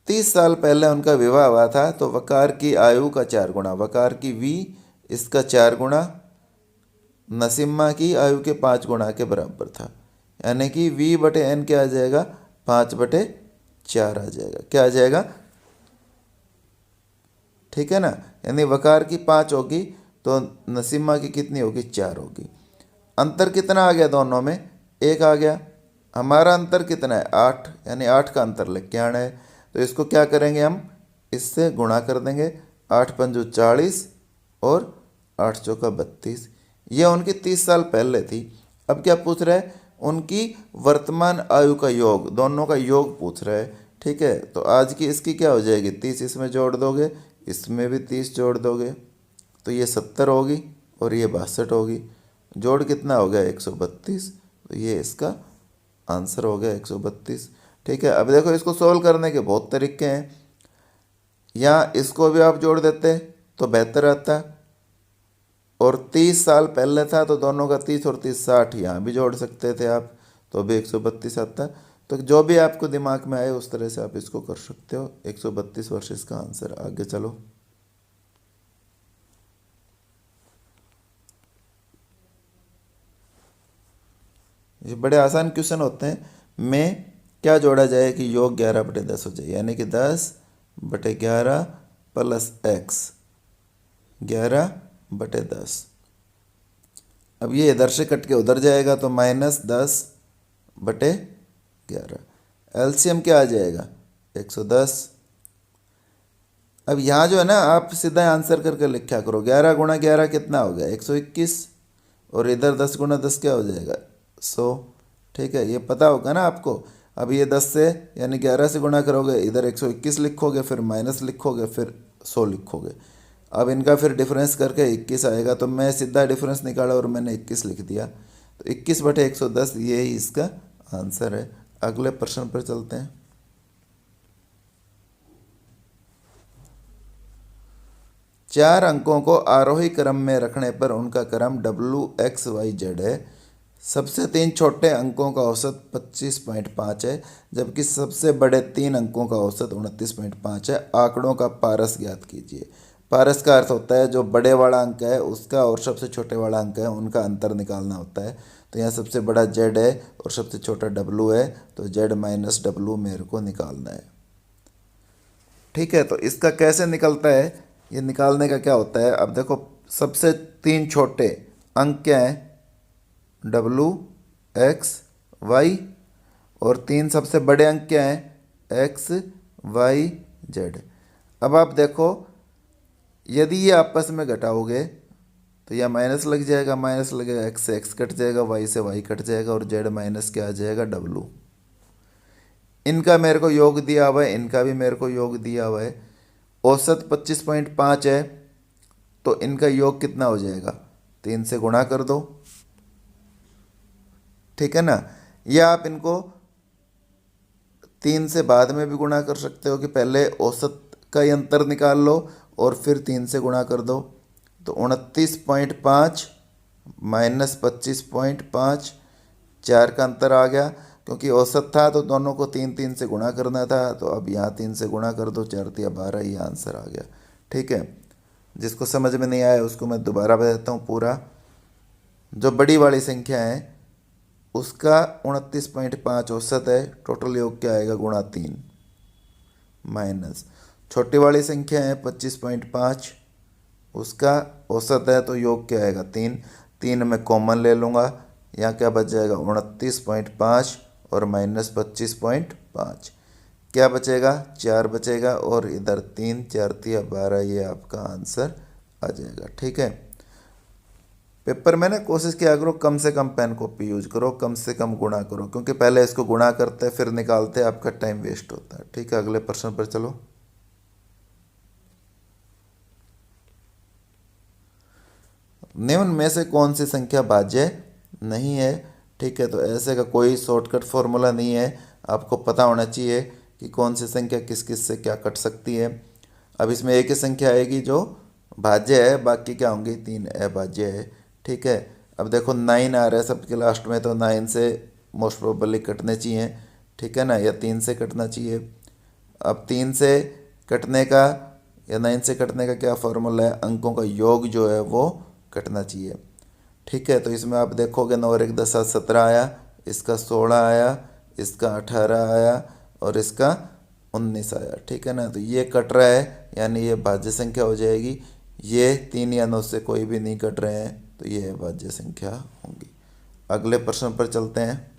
30 साल पहले उनका विवाह हुआ था तो वकार की आयु का 4 गुना, वकार की वी इसका 4 गुना, नसीमा की आयु के 5 गुना के बराबर था। यानी कि v बटे एन क्या आ जाएगा? 5 बटे 4 आ जाएगा। क्या आ जाएगा? ठीक है ना। यानी वकार की 5 होगी तो नसीमा की कितनी होगी? 4 होगी। अंतर कितना आ गया दोनों में? 1 आ गया। हमारा अंतर कितना है? 8, यानी 8 का अंतर लेके आना है। तो इसको क्या करेंगे हम? इससे गुणा कर देंगे। 8 पंजो 40 और 8 चौका 32। ये उनकी 30 साल पहले थी। अब क्या पूछ रहा है? उनकी वर्तमान आयु का योग, दोनों का योग पूछ रहा है। ठीक है, तो आज की इसकी क्या हो जाएगी? 30 इसमें जोड़ दोगे, इसमें भी 30 जोड़ दोगे, तो ये 70 होगी और ये 62 होगी। जोड़ कितना हो गया? 132। तो ये इसका आंसर हो गया 132। ठीक है, अब देखो इसको सोल्व करने के बहुत तरीके हैं। यहाँ इसको भी आप जोड़ देते तो बेहतर आता, और 30 साल पहले था तो दोनों का 30 और 30 60, यहाँ भी जोड़ सकते थे आप, तो भी 132 आता। तो जो भी आपको दिमाग में आए उस तरह से आप इसको कर सकते हो। 132 वर्ष इसका आंसर। आगे चलो। ये बड़े आसान क्वेश्चन होते हैं। में क्या जोड़ा जाए कि योग 11 बटे 10 हो जाए? यानी कि 10 बटे 11 प्लस x, 11 बटे 10। अब ये इधर से कट के उधर जाएगा तो -10 बटे 11। एलसीएम क्या आ जाएगा? 110। अब यहाँ जो है ना, आप सीधा आंसर करके लिखा करो। 11 गुणा 11 कितना हो गया? 121, और इधर 10 गुणा 10 क्या हो जाएगा? 100। ठीक है, ये पता होगा ना आपको। अब ये 10 से यानी 11 से गुणा करोगे, इधर 121 लिखोगे, फिर माइनस लिखोगे, फिर 100 लिखोगे। अब इनका फिर डिफरेंस करके 21 आएगा, तो मैं सीधा डिफरेंस निकाला और मैंने 21 लिख दिया। तो 21 बटे 110 ये ही इसका आंसर है। अगले प्रश्न पर चलते हैं। चार अंकों को आरोही क्रम में रखने पर उनका क्रम WXYZ है। सबसे 3 छोटे अंकों का औसत 25.5 है, जबकि सबसे बड़े 3 अंकों का औसत 29.5 है। आंकड़ों का पारस ज्ञात कीजिए। पारस का अर्थ होता है जो बड़े वाला अंक है उसका और सबसे छोटे वाला अंक है उनका अंतर निकालना होता है। तो यहाँ सबसे बड़ा Z है और सबसे छोटा W है, तो Z माइनस W मेरे को निकालना है। ठीक है, तो इसका कैसे निकलता है? ये निकालने का क्या होता है? अब देखो सबसे 3 छोटे अंक क्या हैं? WXY, और 3 सबसे बड़े अंक क्या हैं? XYZ। अब आप देखो यदि ये आपस में घटाओगे तो यह माइनस लग जाएगा, माइनस लगेगा, x से x कट जाएगा, y से y कट जाएगा, और z माइनस क्या आ जाएगा? W। इनका मेरे को योग दिया हुआ है, इनका भी मेरे को योग दिया हुआ है। औसत 25.5 है, तो इनका योग कितना हो जाएगा, 3 से गुणा कर दो, ठीक है ना। या आप इनको 3 से बाद में भी गुणा कर सकते हो कि पहले औसत का ही अंतर निकाल लो और फिर 3 से गुणा कर दो। तो 29.5 माइनस 25.5, 4 का अंतर आ गया, क्योंकि औसत था तो दोनों को 3 से गुणा करना था, तो अब यहाँ 3 से गुणा कर दो, 4 तिया 12, ये आंसर आ गया, ठीक है। जिसको समझ में नहीं आया उसको मैं दोबारा बताता हूँ पूरा। जो बड़ी वाली संख्या है उसका 29.5 औसत है, टोटल योग क्या आएगा, गुणा 3, माइनस छोटी वाली संख्या है 25.5, उसका औसत है तो योग क्या आएगा, 3, 3 में कॉमन ले लूँगा, यहाँ क्या बच जाएगा 29.5 और माइनस 25.5, क्या बचेगा, 4 बचेगा, और इधर 3, 4 तिया 12, ये आपका आंसर आ जाएगा, ठीक है। पेपर में ना कोशिश किया करो कम से कम पेन कॉपी यूज करो, कम से कम गुणा करो, क्योंकि पहले इसको गुणा करते फिर निकालते, आपका टाइम वेस्ट होता है, ठीक है। अगले प्रश्न पर चलो। निम्न में से कौन सी संख्या भाज्य नहीं है, ठीक है। तो ऐसे का कोई शॉर्टकट फॉर्मूला नहीं है, आपको पता होना चाहिए कि कौन सी संख्या किस किस से क्या कट सकती है। अब इसमें एक ही संख्या आएगी जो भाज्य है, बाकी क्या होंगी, 3 अभाज्य है, ठीक है। अब देखो 9 आ रहा है सबके लास्ट में, तो 9 से मोस्ट प्रोबेबली कटने चाहिए, ठीक है ना, या 3 से कटना चाहिए। अब 3 से कटने का या 9 से कटने का क्या फॉर्मूला है, अंकों का योग जो है वो कटना चाहिए, ठीक है। तो इसमें आप देखोगे 9 और 1 10 7 17 आया, इसका 16 आया, इसका 18 आया और इसका 19 आया, ठीक है ना। तो ये कट रहा है, यानी ये भाज्य संख्या हो जाएगी। ये 3 या 9 से कोई भी नहीं कट रहे हैं, तो ये भाज्य संख्या होंगी। अगले प्रश्न पर चलते हैं।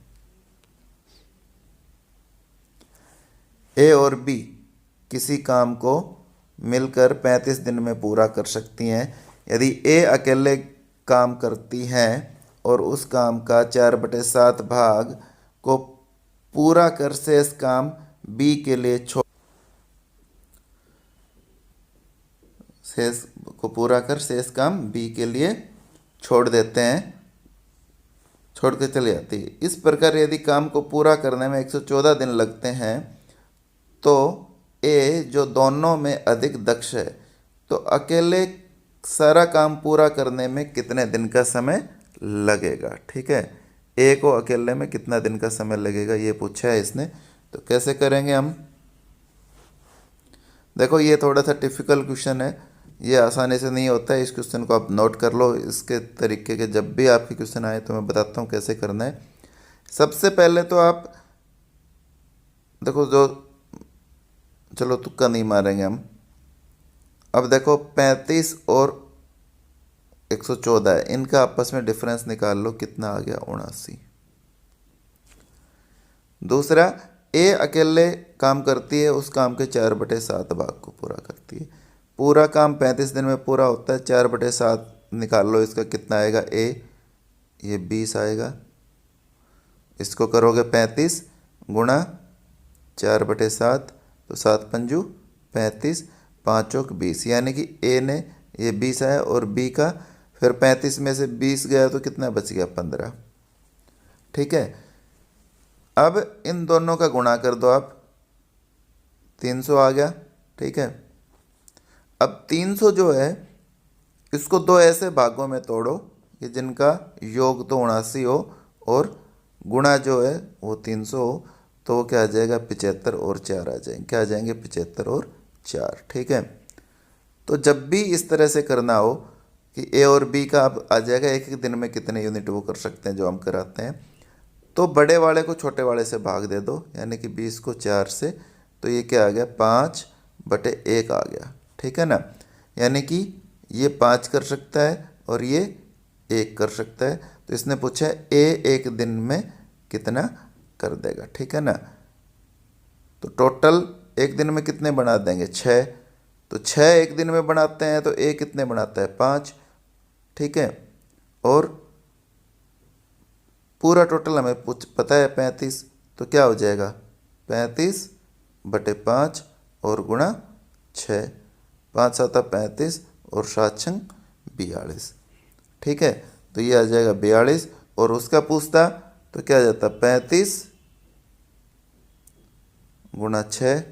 ए और बी किसी काम को मिलकर 35 दिन में पूरा कर सकती हैं। यदि ए अकेले काम करती हैं और उस काम का 4/7 भाग को पूरा कर शेष काम बी के लिए शेष काम बी के लिए छोड़ देते हैं, छोड़ के चली जाती है। इस प्रकार यदि काम को पूरा करने में 114 दिन लगते हैं, तो ए जो दोनों में अधिक दक्ष है, तो अकेले सारा काम पूरा करने में कितने दिन का समय लगेगा, ठीक है। ए को अकेले में कितना दिन का समय लगेगा ये पूछा है इसने। तो कैसे करेंगे हम, देखो ये थोड़ा सा टिपिकल क्वेश्चन है, ये आसानी से नहीं होता है। इस क्वेश्चन को आप नोट कर लो, इसके तरीके के जब भी आपके क्वेश्चन आए तो मैं बताता हूँ कैसे करना है। सबसे पहले तो आप देखो, जो चलो तुक्का नहीं मारेंगे हम। अब देखो 35 और 114 है, इनका आपस में डिफरेंस निकाल लो, कितना आ गया, 79। दूसरा, ए अकेले काम करती है, उस काम के 4/7 भाग को पूरा करती है। पूरा काम 35 दिन में पूरा होता है, 4/7 निकाल लो, इसका कितना आएगा, ए ये 20 आएगा। इसको करोगे 35 गुणा 4/7, तो 7 पंजू 35, 5 चौक 20, यानी कि ए ने ये 20 आया और बी का फिर 35 में से 20 गया तो कितना बच गया, 15, ठीक है। अब इन दोनों का गुणा कर दो आप, 300 आ गया, ठीक है। अब 300 जो है इसको दो ऐसे भागों में तोड़ो कि जिनका योग तो 79 हो और गुणा जो है वो 300 हो, तो वो क्या आ जाएगा, 75 और 4 आ जाएंगे, क्या आ जाएंगे, 75 और 4, ठीक है। तो जब भी इस तरह से करना हो कि ए और बी का अब आ जाएगा एक एक दिन में कितने यूनिट वो कर सकते हैं जो हम कराते हैं, तो बड़े वाले को छोटे वाले से भाग दे दो, यानी कि 20 को 4 से, तो ये क्या आ गया, 5/1 आ गया, ठीक है ना। यानी कि ये 5 कर सकता है और ये 1 कर सकता है। तो इसने पूछा है ए एक दिन में कितना कर देगा, ठीक है ना। तो टोटल एक दिन में कितने बना देंगे, 6। तो 6 एक दिन में बनाते हैं, तो ए कितने बनाता है, 5, ठीक है। और पूरा टोटल हमें पता है 35, तो क्या हो जाएगा, 35/5 और गुणा 6, 5 7 35 और 7 6 42। ठीक है, तो ये आ जाएगा 42। और उसका पूछता तो क्या आ जाता, 35 गुणा 6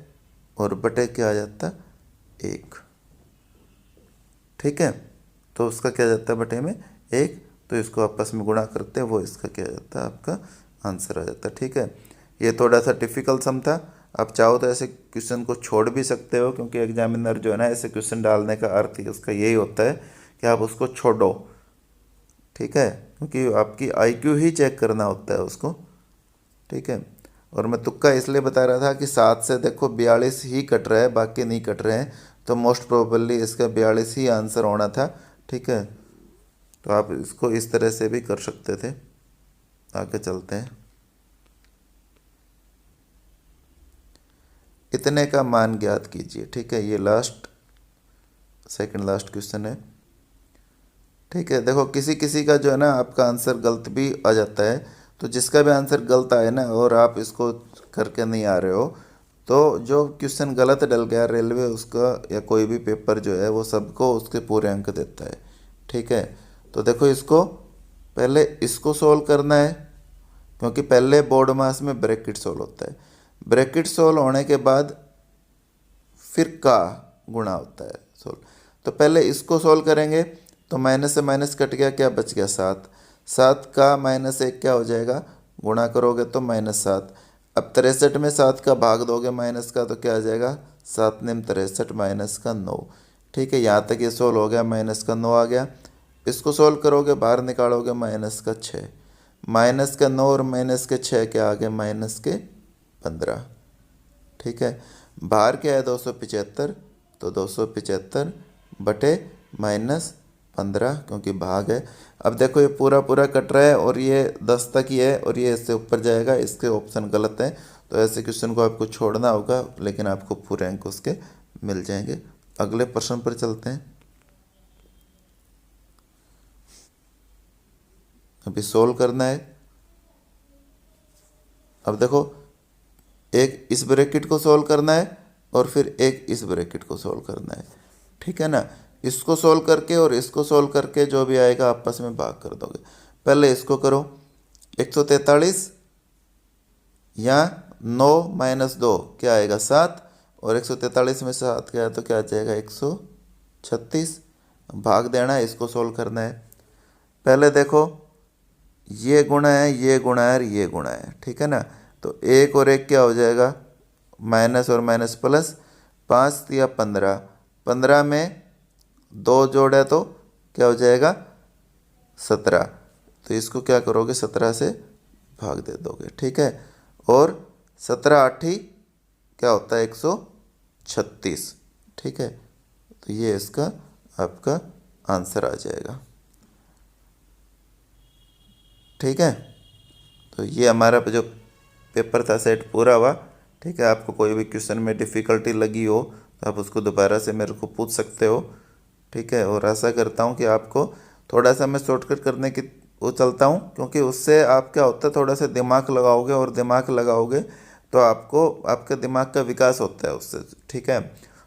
और बटे क्या आ जाता, 1। ठीक है, तो उसका क्या जाता है बटे में 1। तो इसको आपस में गुणा करते हैं, वो इसका क्या जाता है, आपका आंसर आ जाता है। ठीक है, ये थोड़ा सा डिफिकल्ट सम था। आप चाहो तो ऐसे क्वेश्चन को छोड़ भी सकते हो, क्योंकि एग्जामिनर जो है ना ऐसे क्वेश्चन डालने का अर्थ ही उसका यही होता है कि आप उसको छोड़ो। ठीक है, क्योंकि आपकी आईक्यू ही चेक करना होता है उसको। ठीक है, और मैं तुक्का इसलिए बता रहा था कि 7 से देखो 42 ही कट रहा है, बाकी नहीं कट रहे हैं, तो मोस्ट प्रोबेबली इसका 42 ही आंसर होना था। ठीक है, तो आप इसको इस तरह से भी कर सकते थे। आगे चलते हैं। इतने का मान ज्ञात कीजिए। ठीक है, ये लास्ट सेकंड लास्ट क्वेश्चन है। ठीक है, देखो किसी किसी का जो है ना आपका आंसर गलत भी आ जाता है, तो जिसका भी आंसर गलत आए ना और आप इसको करके नहीं आ रहे हो, तो जो क्वेश्चन गलत डल गया रेलवे उसका या कोई भी पेपर जो है वो सबको उसके पूरे अंक देता है। ठीक है, तो देखो इसको पहले इसको सोल्व करना है, क्योंकि पहले बोर्ड मास में ब्रैकेट सोल्व होता है। ब्रैकेट सोल्व होने के बाद फिर का गुणा होता है सोल्व। तो पहले इसको सोल्व करेंगे, तो माइनस से माइनस कट गया, क्या बच गया 7। 7 का -1 क्या हो जाएगा, गुणा करोगे तो -7। अब 63 में 7 का भाग दोगे माइनस का, तो क्या आ जाएगा 7 निम 63 माइनस का 9। ठीक है, यहाँ तक ये सोल्व हो गया, माइनस का 9 आ गया। इसको सोल्व करोगे, बाहर निकालोगे माइनस का 6। माइनस का 9 और माइनस के 6 क्या आ गए, माइनस के 15। ठीक है, बाहर क्या है 275, तो 275 बटे -15, क्योंकि भाग है। अब देखो ये पूरा पूरा कट रहा है और ये 10 तक ही है और ये इससे ऊपर जाएगा, इसके ऑप्शन गलत हैं। तो ऐसे क्वेश्चन को आपको छोड़ना होगा, लेकिन आपको पूरे अंक उसके मिल जाएंगे। अगले प्रश्न पर चलते हैं। अभी सोल्व करना है। अब देखो एक इस ब्रैकेट को सोल्व करना है और फिर एक इस ब्रैकेट को सोल्व करना है। ठीक है ना, इसको सोल्व करके और इसको सोल्व करके जो भी आएगा आपस में भाग कर दोगे। पहले इसको करो, 143 या 9 - 2 क्या आएगा 7, और 143 में 7 क्या है तो क्या आ जाएगा 136। भाग देना है, इसको सोल्व करना है। पहले देखो ये गुणा है, ये गुणा है और ये गुणा है। ठीक है ना, तो 1 और 1 क्या हो जाएगा, माइनस और माइनस प्लस, 5 या 15, 15 में 2 जोड़े तो क्या हो जाएगा 17। तो इसको क्या करोगे 17 से भाग दे दोगे। ठीक है, और 17 8 क्या होता है 136। ठीक है, तो ये इसका आपका आंसर आ जाएगा। ठीक है, तो ये हमारा जो पेपर था सेट पूरा हुआ। ठीक है, आपको कोई भी क्वेश्चन में डिफ़िकल्टी लगी हो तो आप उसको दोबारा से मेरे को पूछ सकते हो। ठीक है, और आशा करता हूँ कि आपको थोड़ा सा मैं शॉर्टकट करने की वो चलता हूँ, क्योंकि उससे आप क्या होता है थोड़ा सा दिमाग लगाओगे, और दिमाग लगाओगे तो आपको आपके दिमाग का विकास होता है उससे। ठीक है,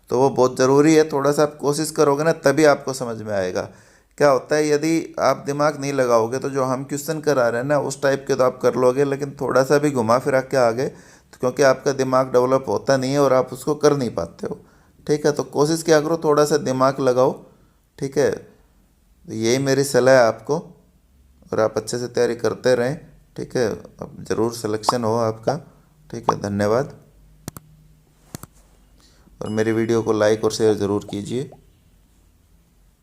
तो वो बहुत ज़रूरी है। थोड़ा सा आप कोशिश करोगे ना तभी आपको समझ में आएगा। क्या होता है यदि आप दिमाग नहीं लगाओगे तो जो हम क्वेश्चन करा रहे हैं ना उस टाइप के तो आप कर लोगे, लेकिन थोड़ा सा भी घुमा फिरा के आगे तो क्योंकि आपका दिमाग डेवलप होता नहीं है और आप उसको कर नहीं पाते हो। ठीक है, तो कोशिश क्या करो थोड़ा सा दिमाग लगाओ। ठीक है, तो यही मेरी सलाह है आपको, और आप अच्छे से तैयारी करते रहें। ठीक है, अब ज़रूर सिलेक्शन हो आपका। ठीक है, धन्यवाद, और मेरी वीडियो को लाइक और शेयर ज़रूर कीजिए।